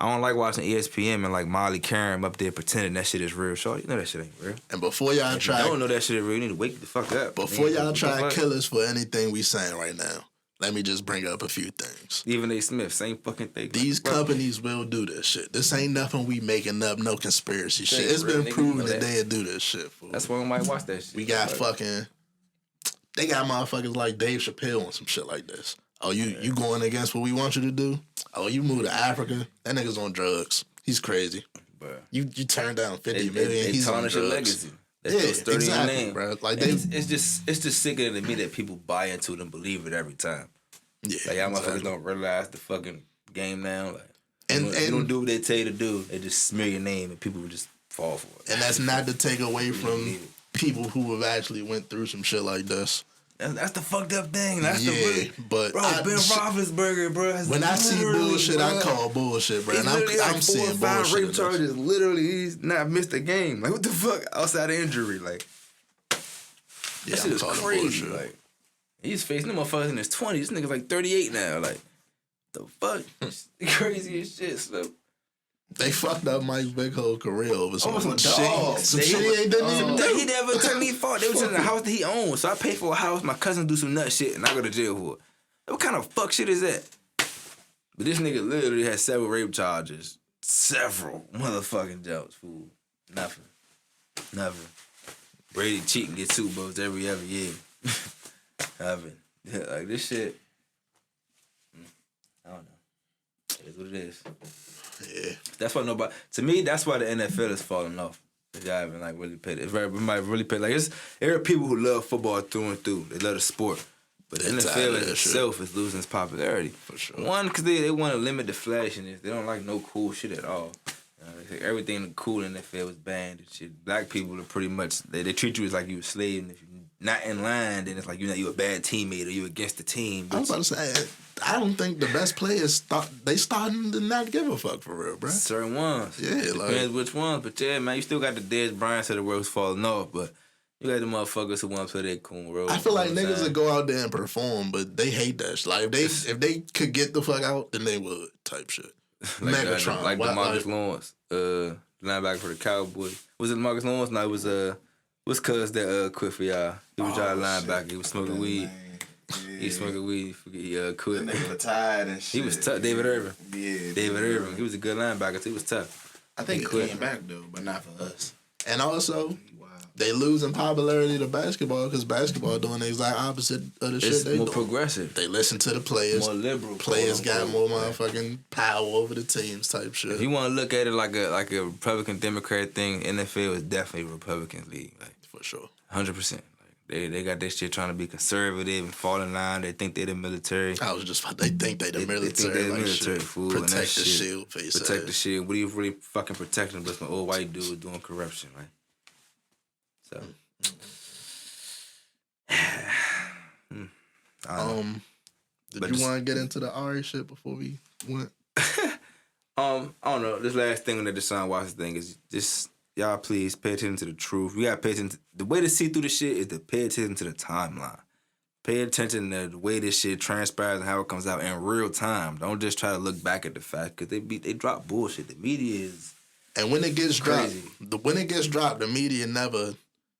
A: I don't like watching ESPN and like Molly Karam up there pretending that shit is real. Shorty, you know that shit ain't real.
B: And before y'all
A: If you
B: try,
A: don't know that shit is real, you need to wake the fuck up.
B: before
A: Man,
B: y'all
A: what the
B: try to
A: fuck?
B: kill us for anything we saying right now, let me just bring up a few things.
A: Stephen A. Smith, same fucking thing.
B: These
A: Bro,
B: companies will do this shit. This ain't nothing we making up, no conspiracy shit.
A: Thanks,
B: It's
A: real
B: been
A: nigga,
B: proven
A: you know
B: that
A: that.
B: they'll do this shit, fool.
A: That's why I might watch that shit.
B: We got
A: Like,
B: fucking. They got motherfuckers like Dave Chappelle and some shit like this. Oh, you going against what we want you to do? Oh, you moved to Africa? That nigga's on drugs. He's crazy.
A: Bruh.
B: You turned down 50
A: They,
B: million.
A: they
B: He's on
A: tarnish your
B: drugs.
A: legacy. That's
B: Yeah,
A: so sturdy
B: exactly,
A: name,
B: bro. Like
A: And
B: they,
A: it's just sickening to me that people buy into it and believe it every time.
B: yeah,
A: Like y'all
B: exactly.
A: motherfuckers don't realize the fucking game now. Like,
B: And-
A: you don't
B: and-
A: do what they tell you to do. They just smear your name and people will just fall for it.
B: And that's not to take away from
A: need it.
B: people who have actually went through some shit like this.
A: That's the fucked up thing. That's the
B: Yeah,
A: really,
B: but
A: bro.
B: I-
A: Ben
B: shit-
A: Roethlisberger, bro. has
B: When I see
A: literally,
B: bullshit, I
A: bro,
B: call bullshit, bro.
A: He's
B: And
A: literally
B: I'm
A: like 4
B: seeing
A: or 5
B: bullshit.
A: rape
B: in this.
A: charges. Literally, he's not missed a game. Like what the fuck? Outside of injury, like
B: Yeah,
A: that shit
B: I'm
A: is
B: calling
A: crazy.
B: bullshit.
A: Like he's facing them motherfuckers in his 20s. This nigga's like 38 now. Like the fuck, It's crazy as shit. So.
B: They fucked up Mike's big whole career over some
C: Oh,
B: shit.
C: dog.
B: Some
A: They-
B: shit he ain't done even
A: He
B: do.
A: never took me far. They was in the house that he owned. So I paid for a house. My cousin do some nut shit, and I go to jail for it. What kind of fuck shit is that? But this nigga literally had several rape charges. Several motherfucking jokes, fool. Nothing. Brady cheating, get 2 votes every year. Nothing. Yeah, like this shit. I don't know. It is what it is.
B: Yeah.
A: That's why nobody. To me, that's why the NFL is falling off. If y'all haven't like really paid it, we might really pay. Like there are people who love football through and through. They love the sport, but the
B: They tired
A: NFL
B: of
A: in
B: that shit.
A: itself is losing its popularity.
B: For sure.
A: One, because they want to limit the flashiness. They don't like no cool shit at all. They say everything cool in the NFL was banned and shit. Black people are pretty much they treat you as like you a slave, and if you're not in line, then it's like you a bad teammate or you against the team.
B: I was about to say, I don't think the best players they starting to not give a fuck for real, bro.
A: Certain ones.
B: Yeah,
A: Depends
B: like-
A: which ones. But yeah, man, you still got the Dez Bryant of the world's falling off, but you got the motherfuckers who want to play their cool role.
B: I feel like
A: you know what I'm
B: niggas
A: saying?
B: would go out there and perform, but they hate that shit. Like if they could get the fuck out, then they would type shit. Megatron,
A: like
B: Why-
A: DeMarcus Lawrence, linebacker for the Cowboys. Was it DeMarcus Lawrence? No, it was what's cuz that quit for y'all. He was y'all linebacker. He was smoking weed. He was smoking weed. He quit.
C: That nigga retired and shit.
A: He was tough. David Irvin.
C: Yeah.
A: David Irvin. He was a good linebacker. He was tough.
C: I think he
A: quit.
C: came back though, but not for us.
B: And also,
C: Wow.
B: they losing popularity to basketball because basketball doing the exact opposite of the
A: It's
B: shit they
A: more
B: doing.
A: progressive,
B: They listen to the players.
A: more liberal.
B: Players
A: quote,
B: got more
A: unquote.
B: motherfucking power over the teams type shit.
A: If you want to look at it like a Republican Democrat thing, NFL is definitely a Republican league, like
B: For sure.
A: 100%. Like they got this shit trying to be conservative and fall in line. They think they're the military.
B: I was just they think they the
A: They
B: military,
A: think they the
B: like
A: military,
B: shit.
A: fool, and
B: Protect
A: that
B: the
A: shit.
B: shield face.
A: Protect the
B: ass.
A: shit. What are you really fucking protecting? But some old white dude doing corruption, right? So, I don't know.
B: Did
A: But
B: you
A: just-
B: want to get into the Ari shit before we went?
A: I don't know. This last thing on the Deshaun Watson thing is just y'all please pay attention to the truth. You gotta pay attention. The way to see through the shit is to pay attention to the timeline. Pay attention to the way this shit transpires and how it comes out in real time. Don't just try to look back at the fact because they drop bullshit. The media is
B: And when it gets
A: Crazy.
B: dropped, when it gets dropped, the media never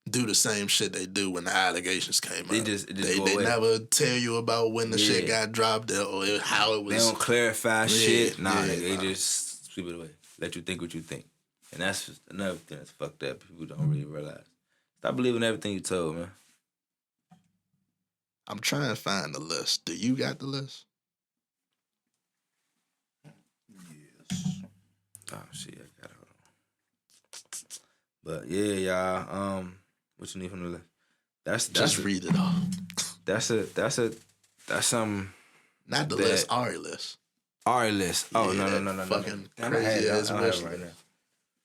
B: do the same shit they do when the allegations came
A: They
B: out.
A: just
B: they
A: go away.
B: never tell you about when the shit
A: Yeah.
B: got dropped or how it
A: They
B: was.
A: don't clarify shit. Nah,
B: yeah,
A: they
B: nah.
A: just sweep it away. Let you think what you think. And that's just another thing that's fucked up. People don't really realize. Stop believing everything you told, man.
B: I'm trying to find the list. Do you got the list?
A: Oh shit, I got it. Hold on. But yeah, y'all. What you need from the list? That's
B: Just read it off.
A: that's some
B: Not the
A: that-
B: list, Ari list.
A: Ari list. Oh
B: Yeah,
A: no.
B: fucking
A: Damn, I had
B: crazy
A: it.
B: ass
A: I don't have
B: wish
A: it right
B: list.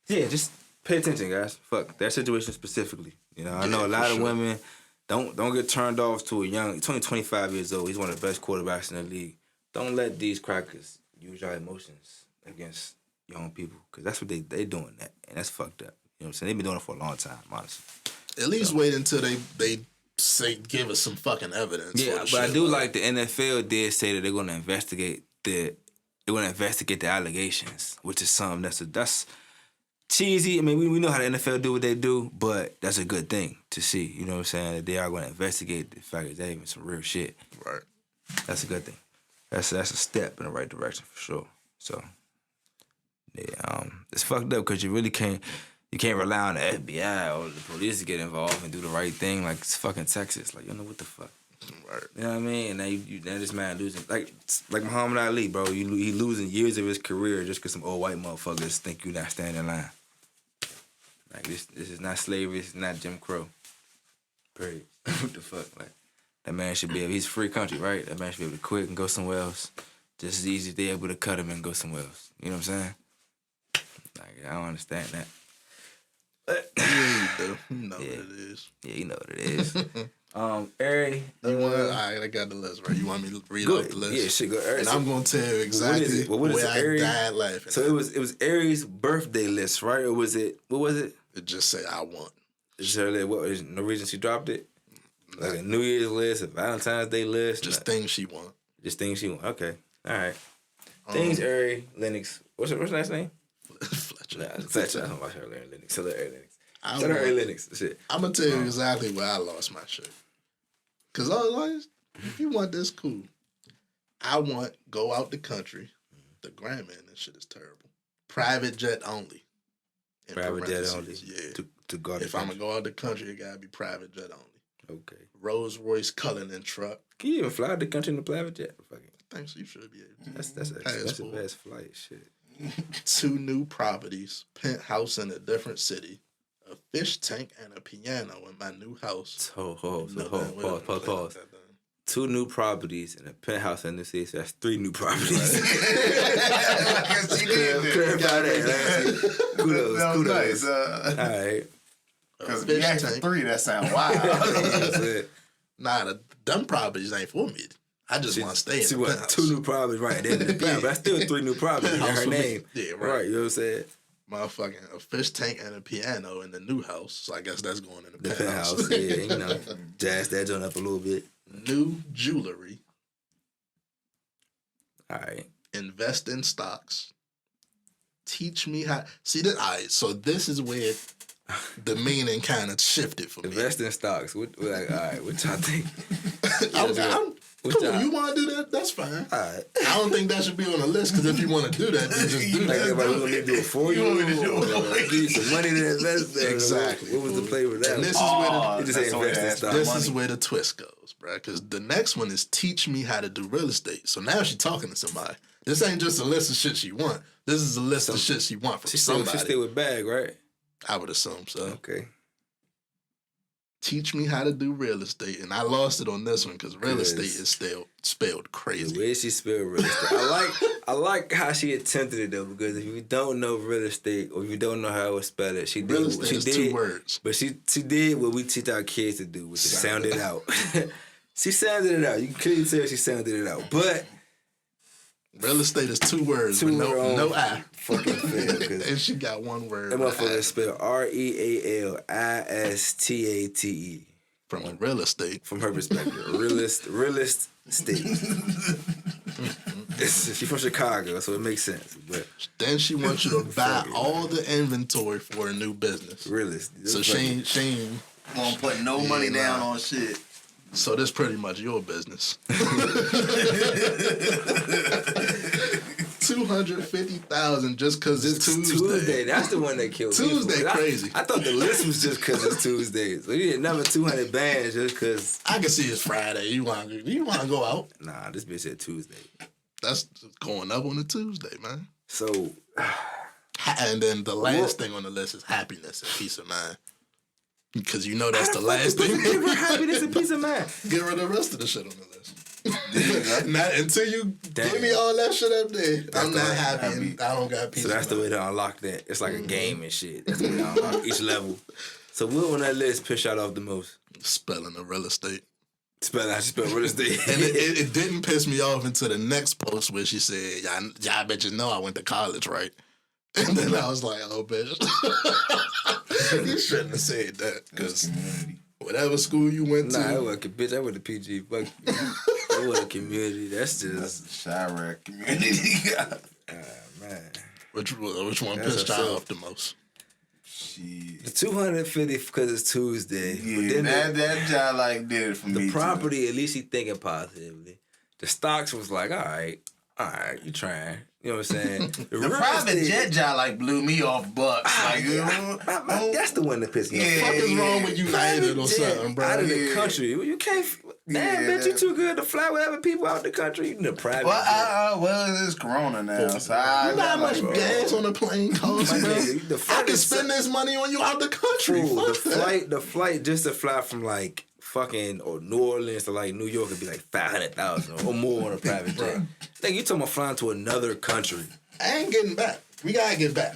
A: now. Yeah, just pay attention, guys. Fuck that situation specifically. You know, I
B: Yeah,
A: know a lot
B: for
A: of
B: sure.
A: women don't get turned off to a young. He's only 25 years old. He's one of the best quarterbacks in the league. Don't let these crackers use your emotions against young people because that's what they doing that, and that's fucked up. You know what I'm saying? They've been doing it for a long time, honestly.
B: At least wait until they say give us some fucking evidence.
A: Yeah,
B: for
A: but
B: the
A: I
B: shit,
A: do like the NFL did say that they're going to investigate the They're gonna investigate the allegations, which is something that's cheesy. I mean, we know how the NFL do what they do, but that's a good thing to see. You know what I'm saying? That they are gonna investigate the fact that they even some real shit.
B: Right.
A: That's a good thing. That's a step in the right direction for sure. So yeah, it's fucked up because you really can't rely on the FBI or the police to get involved and do the right thing. Like it's fucking Texas. Like you know what the fuck.
B: Right.
A: You know what I mean? And now this man losing like Muhammad Ali, bro. He losing years of his career just because some old white motherfuckers think you not standing in line. Like this is not slavery. It's not Jim Crow. Period. What the fuck? Like that man should be able. He's a free country, right? That man should be able to quit and go somewhere else. Just as easy as they able to cut him and go somewhere else. You know what I'm saying? Like I don't understand that. But,
B: Yeah, you do. You know
A: Yeah.
B: what it is.
A: yeah, you know what it is. Ari,
B: You want? All right, I got the list right. You want me to read off the list?
A: Yeah, shit, go. Ari,
B: And
A: so-
B: I'm gonna tell you exactly
A: what is
B: where
A: it,
B: I
A: Ari?
B: died laughing.
A: So it was Aries' birthday list, right? Or was it? What was it?
B: It just say I want.
A: Is there what? Is no reason she dropped it? Like a New Year's list, a Valentine's Day list,
B: Just things she want.
A: just things she want. Okay, all right. Things Ari Lennox. What's her last name?
B: Fletcher.
A: Nah, Fletcher. I don't watch her Ari Lennox. Tell her Ari Lennox.
B: I
A: Tell her Ari
B: want-
A: Lennox. Shit.
B: I'm gonna tell you exactly where I lost my shit. Cause I was like, if you want this, cool. I want go out the country. The grammar in this shit is terrible. Private jet only. In
A: Private jet only.
B: parentheses, Yeah.
A: To go.
B: If I'm gonna go out the country, it gotta be private jet only.
A: Okay.
B: Rolls Royce Cullinan truck.
A: Can you even fly out the country in a private jet? Fucking.
B: Thanks, you should be able to.
A: That's an expensive
B: Passport.
A: ass flight. Shit.
B: 2 new properties, penthouse in a different city, a fish tank and a piano in my new house.
A: Pause. 2 new properties and a penthouse in the city. So that's 3 new properties.
C: Yes, she did.
A: Clarify that. Kudos.
C: That was nice.
A: All right.
C: Because if
B: Fish
C: you ask for
B: tank.
C: 3, that sound wild.
A: That's it.
B: Nah, them properties ain't for me. I just want to stay in
A: She
B: the
A: want
B: penthouse.
A: 2 new properties right there. But that's still 3 new properties in
B: Penthouse
A: her
B: for me.
A: name.
B: Yeah, right.
A: Right. You know what I'm saying?
B: Motherfucking a fish tank and a piano in the new house. So I guess that's going in the,
A: The
B: penthouse.
A: penthouse. Yeah, you know. Jazz that joint up a little bit.
B: New jewelry.
A: All right.
B: Invest in stocks. Teach me how. See that? All right. So this is where the meaning kind of shifted for me.
A: Invest in stocks. What, like, all right. What y'all think?
B: Cool, you want to do that? That's fine.
A: All right.
B: I don't think that should be on the list because if you want to do that, then just do
A: Like
B: that.
A: everybody was gonna do it for you.
C: want me to do it
A: Or
C: for you.
A: give you some money to invest.
B: Exactly.
A: What was the play with that?
B: And this
A: one?
B: is where the
C: Oh,
A: You just
C: that's
A: ain't
C: the way
A: invest in
C: to ask for
A: stock.
B: This
C: money.
B: is where the twist goes, bro. Because the next one is teach me how to do real estate. So now she's talking to somebody. This ain't just a list of shit she want. This is a list of shit she want from
A: She
B: somebody.
A: still with Bag, right?
B: I would assume so.
A: Okay.
B: Teach me how to do real estate, and I lost it on this one because real
A: Yes.
B: estate is still spelled
A: The
B: crazy.
A: way she spelled real estate. I like how she attempted it though, because if you don't know real estate or if you don't know how to spell it, she did.
B: Real estate
A: she
B: is
A: did,
B: 2 words.
A: But she did what we teach our kids to do, which is sound
B: Sound
A: it
B: it
A: out. She sounded it out. You can clearly tell she sounded it out. But
B: Real estate is 2 words
A: Two
B: with
A: word
B: no
A: on-
B: I.
A: fucking fail, because
B: And she got 1 word.
A: that
B: with a
A: motherfucker
B: I
A: is spelled REALISTATE
B: from a real estate.
A: from her perspective. realist state. She's from Chicago, so it makes sense. But
B: Then she wants you to buy all the inventory for a new business.
A: realist.
B: So she ain't
C: Won't put no money down on shit.
B: so this pretty much your business. 250,000 just because it's Tuesday.
A: That's the one that killed me.
B: Tuesday crazy.
A: I thought the list was just because it's Tuesday. So you did another 200 bands just because.
B: I can see it's Friday. You want to go out?
A: Nah, this bitch said Tuesday.
B: That's going up on a Tuesday, man.
A: So
B: And then the last thing on the list is happiness and peace of mind. Because you know that's the last thing.
A: give her happiness and peace of mind.
B: Get rid of the rest of the shit on the list. Not until you
A: Damn.
B: give me all that shit up there. I'm
A: the
B: not
A: way-
B: happy. And I don't got peace.
A: So that's
B: of
A: the way
B: mind.
A: to unlock that. It's like a game and shit. That's the way to unlock each level. So what on that list piss y'all off the most?
B: Spelling of real estate.
A: Spell out, spell real estate.
B: And it didn't piss me off until the next post where she said, y'all bet you know I went to college, right? And then I was like, oh, bitch. You shouldn't have said that. Because whatever school you went to.
A: Nah, I wasn't, bitch. I went to PG. Fuck you. You want a community? That's just
C: Chirac community.
A: man.
B: Which one
A: That's
B: pissed
A: a
B: y'all
A: fact.
B: off the most?
A: The
C: Shit.
A: 250 because it's Tuesday.
C: Yeah,
A: But then
C: that job like did it for me.
A: the
C: too.
A: property, at least he thinking positively. The stocks was like, all right, you trying. You know what I'm saying?
C: The
A: real
C: private
A: estate-
C: jet job like blew me off bucks.
A: That's the one that pissed me
C: Yeah.
A: off.
B: Fuck is wrong with United or
A: Jet
B: something, bro?
A: out of the
C: Yeah.
A: country. You can't. Damn,
C: Yeah,
A: bitch, you
C: that-
A: too good to fly with other people out the country. You in the private.
C: Well, it's Corona now, so I
B: You know how much
A: bro.
B: gas on a plane costs,
A: My
B: bro?
A: nigga, the
B: I
A: flight
B: can
A: is
B: spend this money on you out the country.
A: Fool,
B: Fuck that.
A: the flight just to fly from like fucking New Orleans to like New York would be like 500,000 or more on a private jet. Nigga, you talking about flying to another country?
B: I ain't getting back. We gotta get back.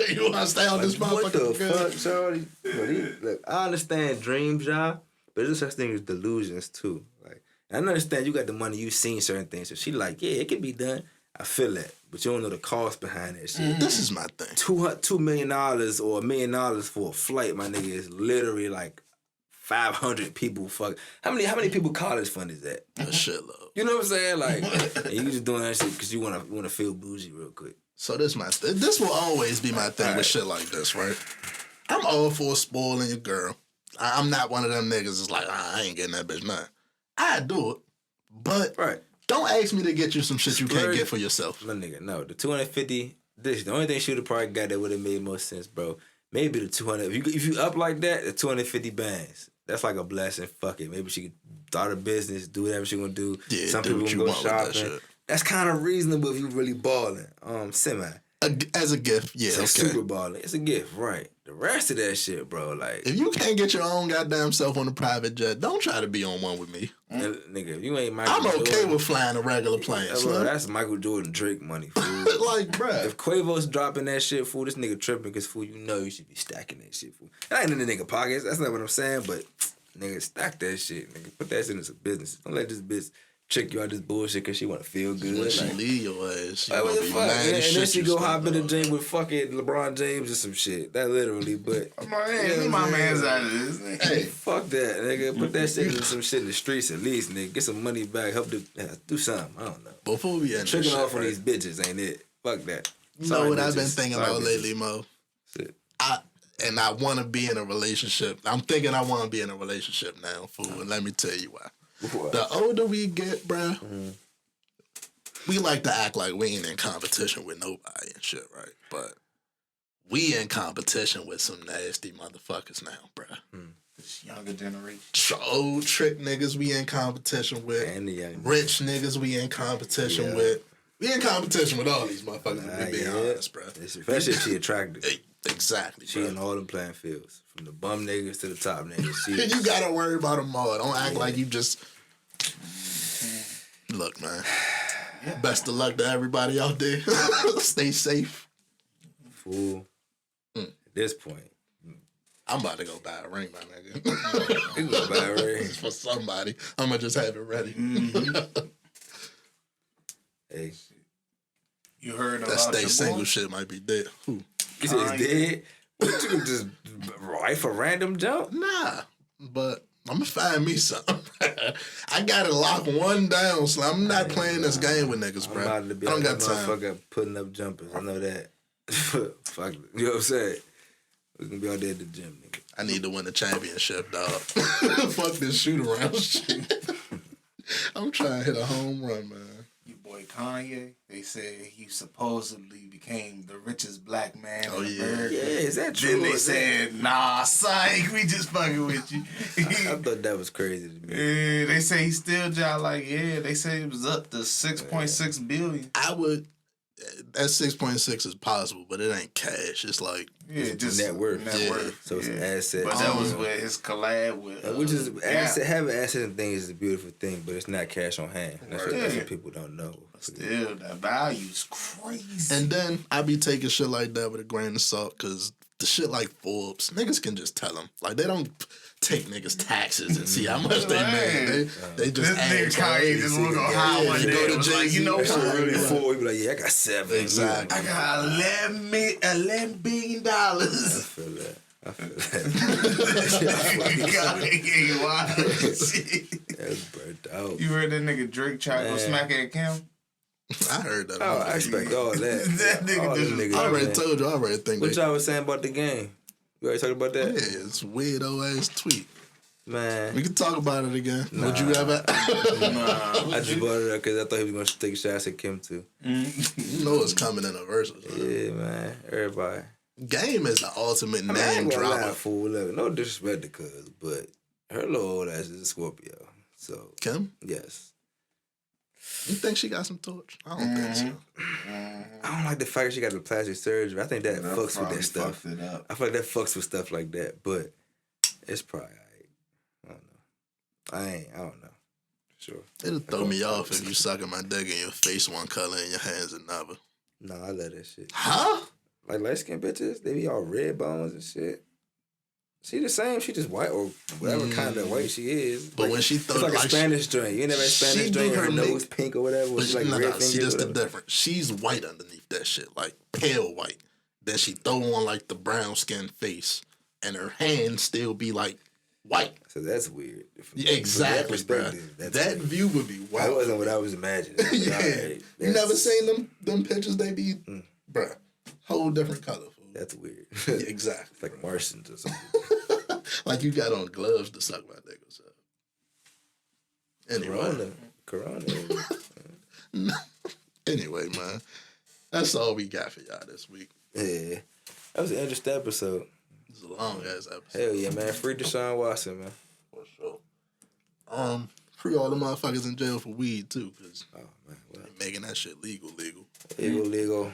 B: You want to stay on this
A: Like, what the
B: motherfucker? Good?
A: fuck, Shorty? Look, I understand dreams, y'all, but there's such thing as delusions too. Like, I understand you got the money, you seen certain things, so she like, yeah, it can be done. I feel that, but you don't know the cost behind that shit.
B: This is my thing.
A: $2 million or $1 million for a flight, my nigga, is literally like 500 people. Fuck, how many people college fund is that?
B: A shitload.
A: You know what I'm saying? Like, and you just doing that shit because you wanna feel bougie real quick.
B: So this my this will always be my thing with shit like this, right? I'm all for spoiling your girl. I'm not one of them niggas that's like, I ain't getting that bitch nothing. I do it, but
A: Right.
B: don't ask me to get you some shit you can't
A: Splurge.
B: get for yourself.
A: My nigga, no. The 250, the only thing she would have probably got that would have made more sense, bro. Maybe the 200. If you up like that, the 250 bands. That's like a blessing. Fuck it. Maybe she could start a business, do whatever she gonna do.
B: Yeah,
A: Some
B: do
A: people
B: what
A: can
B: you
A: go
B: want with that
A: shopping.
B: shit.
A: That's kind of reasonable if you really balling. Semi.
B: As a gift, yeah,
A: It's
B: okay.
A: super balling. It's a gift, right? The rest of that shit, bro, like,
B: If you can't get your own goddamn self on a private jet, don't try to be on one with me.
A: nigga, if you ain't Michael
B: I'm okay
A: Jordan,
B: with flying a regular plane,
A: bro,
B: son.
A: that's Michael Jordan Drake money, fool.
B: Like, bruh.
A: If Quavo's dropping that shit, fool, this nigga tripping because, fool, you know you should be stacking that shit, fool. That ain't in the nigga pockets. That's not what I'm saying, but, nigga, stack that shit, nigga. Put that shit into business. Don't let this bitch trick you out this bullshit because she want to feel good.
B: When she
A: Like,
B: leave your ass, she
A: like, what
B: gonna
A: the
B: be
A: fuck?
B: mad
A: And,
B: as
A: and then
B: shit
A: she
B: you
A: go
B: spent
A: hop in the
B: on.
A: gym with fucking LeBron James or some shit. That literally, but...
C: I'm like,
A: You know
C: hey,
A: what
C: leave
A: I'm
C: my
A: saying?
C: man's out of this.
B: Hey,
A: Fuck that, nigga. Put that shit into some shit in the streets at least, nigga. Get some money back. Help do something. I don't know.
B: before we end this
A: Tricking
B: shit,
A: off on
B: right?
A: these bitches ain't it. Fuck that.
B: You know
A: Sorry,
B: what I've been
A: bitches.
B: thinking
A: Sorry,
B: about
A: bitches.
B: lately, Mo?
A: Shit.
B: I want to be in a relationship. I'm thinking I want to be in a relationship now, fool. And let me tell you why.
A: What?
B: The older we get, bruh,
A: Mm-hmm.
B: we like to act like we ain't in competition with nobody and shit, right? But we in competition with some nasty motherfuckers now, bruh.
C: This younger generation.
B: Old trick niggas we in competition with.
A: And the young
B: Rich niggas we in competition
A: Yeah.
B: with. We in competition with all these motherfuckers, if we being honest, bruh.
A: Especially if she attractive.
B: Exactly,
A: She
B: bruh.
A: in all them playing fields. From the bum niggas to the top niggas.
B: You
A: She,
B: gotta worry about them all. Don't act like you just. Look, man. Best of luck to everybody out there. Stay safe.
A: fool. At this point.
B: I'm about to go buy a ring, my nigga.
A: You go buy a ring.
B: It's for somebody. I'm gonna just have it ready.
A: Hey.
C: You heard
B: That
C: about
B: stay
C: your
B: single
C: boy?
B: shit might be dead. Who?
A: You said it's dead? What, you can just rifle a random jump?
B: Nah, but I'm gonna find me something. I gotta lock one down, so I'm not playing this game with niggas,
A: I'm
B: bro.
A: about to be
B: I don't
A: like
B: got
A: that
B: time.
A: motherfucker putting up jumpers. I know that. Fuck it. You know what I'm saying? We can be out there at the gym, nigga.
B: I need to win the championship, dog. Fuck this shoot around shit. I'm trying to hit a home run, man.
C: Your boy Kanye, they said he supposedly became the richest black man
B: Oh,
C: in
B: yeah.
C: America.
A: Yeah, is that true?
C: Then they
A: Is that-
C: said, nah, psych, we just fucking with you.
A: I thought that was crazy to me.
C: Yeah, they say he still job like, yeah, they say it was up to 6.6 billion.
B: I would. That 6.6 is possible, but it ain't cash. It's like
C: Yeah, just
A: net worth.
C: Net
B: Yeah.
C: worth.
A: So it's an
C: yeah.
A: asset.
C: But that was with his collab with.
A: Which is
C: yeah.
A: asset, having assets and things is a beautiful thing, but it's not cash on hand. That's,
B: Right.
A: that's
C: Yeah.
A: what people don't know.
C: Still, the value's crazy.
B: And then I be taking shit like that with a grain of salt, because the shit like Forbes, niggas can just tell them. Like, they don't take niggas' taxes and see how much they made. They just
C: This
B: add
C: nigga
B: to
C: Kanye
B: it.
C: just look on
B: Yeah,
C: high one
B: you
C: day.
B: go to
C: It was like,
B: Jay-Z,
C: you know
B: that's
C: what?
B: really
A: Really
B: like-
A: four, we be like, yeah, I got 7.
B: Exactly.
C: I got $11 billion.
A: I feel that. I feel that.
C: Kanye, wow. Shit.
A: That's burnt out.
C: You heard that nigga Drake try to go
A: Man.
C: smack at Kim?
B: I heard that.
A: Oh, I expect all that.
C: That nigga
A: all them
C: just-
A: niggas,
B: I already
A: man.
B: told you. I already think
A: What
B: they.
A: y'all was saying about the game? You already talked about that?
B: Yeah, it's weirdo ass tweet.
A: Man.
B: We can talk about it again. Would you ever?
A: I just brought it up because I thought he was going to take shots at Kim too.
B: You know it's coming in a versus.
A: Yeah, man. Everybody.
B: Game is the ultimate
A: I
B: name
A: ain't gonna lie,
B: dropper.
A: fool. Look, no disrespect to Cuz, but her little old ass is a Scorpio. So,
B: Kim,
A: yes.
B: you think she got some torch? I don't think so.
A: I don't like the fact she got the plastic surgery. I think that
C: That
A: fucks with
C: probably
A: that stuff.
C: fucked it up.
A: I feel like that fucks with stuff like that, but it's probably alright. I don't know. I don't know. Sure.
B: It'll throw me off if you sucking my dick and your face one color and your hands another.
A: No, I love that shit.
B: Huh?
A: Like light skinned bitches, they be all red bones and shit. She the same, she just white or whatever kind of white she is.
B: But when she throw
A: it's like a
B: like
A: Spanish drink. You never had
B: she
A: Spanish
B: do
A: drink, her
B: her
A: nose
B: make-
A: pink or whatever.
B: But
A: She like
B: no,
A: red
B: no, see,
A: fingers.
B: that's the
A: whatever.
B: difference. She's white underneath that shit, like pale white. Then she throw on like the brown skin face, and her hands still be like white.
A: So that's weird.
B: Yeah, exactly,
A: From
B: bro.
A: that perspective, that's
B: That
A: weird.
B: view would be
A: That
B: wild.
A: wasn't what I was imagining.
B: Yeah,
A: Alright,
B: you never
A: that's-
B: seen them pictures? They be, bruh, whole different color. Fool.
A: That's weird.
B: Yeah, exactly.
A: It's like Martians or something.
B: Like you got on gloves to suck my dick or something. Anyway,
A: Corona.
B: anyway, man, that's all we got for y'all this week.
A: Yeah. That was an interesting episode.
B: It's a long ass episode.
A: Hell yeah, man. Free Deshaun Watson, man.
B: For sure. Free all the motherfuckers in jail for weed too, cause
A: Oh man, well,
B: making that shit legal.
A: legal.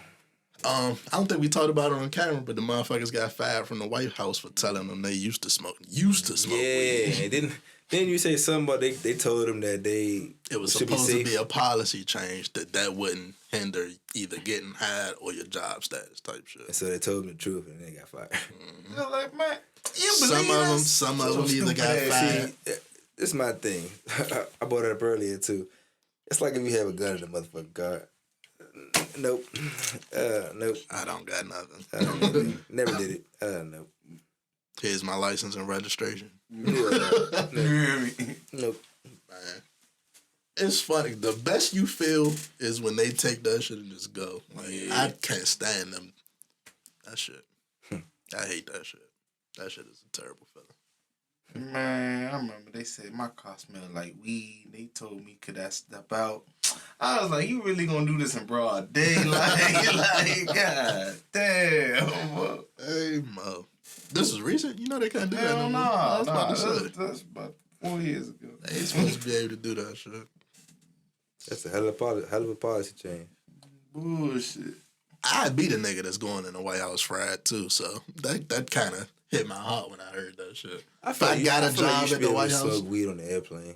B: I don't think we talked about it on camera, but the motherfuckers got fired from the White House for telling them they used to smoke
A: Yeah,
B: weed.
A: and then you say something about they told them that they
B: It was
A: should
B: supposed
A: be
B: to
A: safe.
B: be a policy change that wouldn't hinder either getting hired or your job status type shit.
A: And so they told them the truth, and they got fired.
C: You're like, man, you
B: Some
C: believe
B: of them,
C: this?
B: some of them either got
C: stupid ass
B: fired.
A: See, this is my thing. I brought it up earlier too. It's like if you have a gun in the motherfucking car. Nope. Nope.
B: I don't got nothing.
A: Never did it. Nope.
B: Here's my license and registration.
C: You hear me?
A: Nope.
B: Man. It's funny. The best you feel is when they take that shit and just go. Like, I can't stand them. That shit. I hate that shit. That shit is a terrible feeling.
C: Man, I remember they said my car smelled like weed. They told me, could I step out? I was like, you really gonna do this in broad daylight? like, god damn. Bro.
B: Hey, Mo. This is recent? You know they can't do that
C: Hell
B: no more.
C: no.
B: I was about to say.
C: That's about 4 years ago.
B: They ain't supposed to be able to do that shit.
A: That's a hell of a policy change.
C: Bullshit.
B: I'd be the nigga that's going in the White House fried too, so that kind of hit my heart when I heard that shit. If I got a job at the White House,
A: smoke weed on the airplane.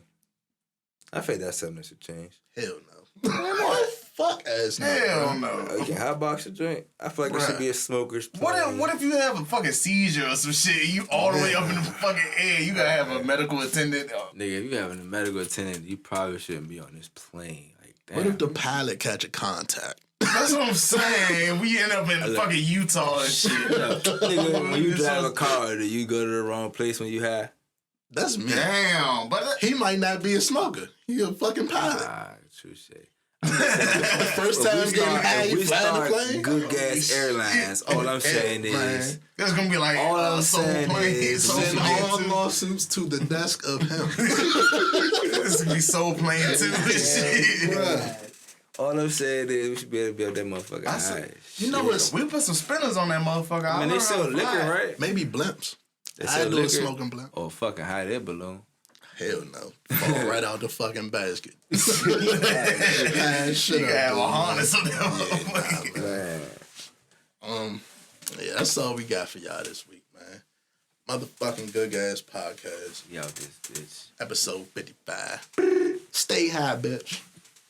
A: I feel like that's something that should change.
B: hell no. What? Fuck ass no.
C: Hell
B: bro.
C: no.
A: You can hotbox a drink. I feel like there should
B: Bruh.
A: be a smoker's plane.
C: What if you have a fucking seizure or some shit? You all the way up in the fucking air. You gotta have a medical attendant.
A: Nigga, if you having a medical attendant, you probably shouldn't be on this plane. Like, damn.
B: What if the pilot catch a contact?
C: That's what I'm saying. We end up in fucking Utah and shit.
A: Nigga, when you drive a car, do you go to the wrong place when you high?
B: That's me.
C: Damn, but
B: He might not be a smoker. He a fucking pilot.
A: Ah, true shit.
B: First time getting high,
A: If
B: you
A: we
B: flying the
A: start
B: plane?
A: Good Gas Airlines, all I'm saying
B: Man.
A: is,
C: there's gonna be like
A: All I'm
C: soul
A: saying
C: plane,
A: is
C: soul
B: Send
C: plane
B: all
C: too.
B: lawsuits to the desk of him.
C: This gonna be soul plane too. and shit.
B: Bruh.
A: all I'm saying is we should be able to be up that motherfucker.
C: I said-
A: high.
B: You know what's
C: We put some spinners on that motherfucker.
A: I mean, they sell liquor, right?
B: maybe blimps.
A: They
B: I
A: sell
B: do a
A: liquor.
B: smoking blimp.
A: Or fucking hide that balloon.
B: Hell no. Fall right out the fucking basket. Man, shut
C: You
B: up,
C: gotta have a
B: dude.
C: harness on that motherfucker.
A: Man.
B: Yeah, that's all we got for y'all this week, man. Motherfucking Good Gas Podcast,
A: Yo, this bitch.
B: episode 55. Stay high, bitch.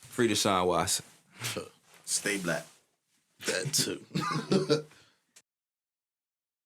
A: Free Deshaun Watson.
C: Stay black.
B: That too.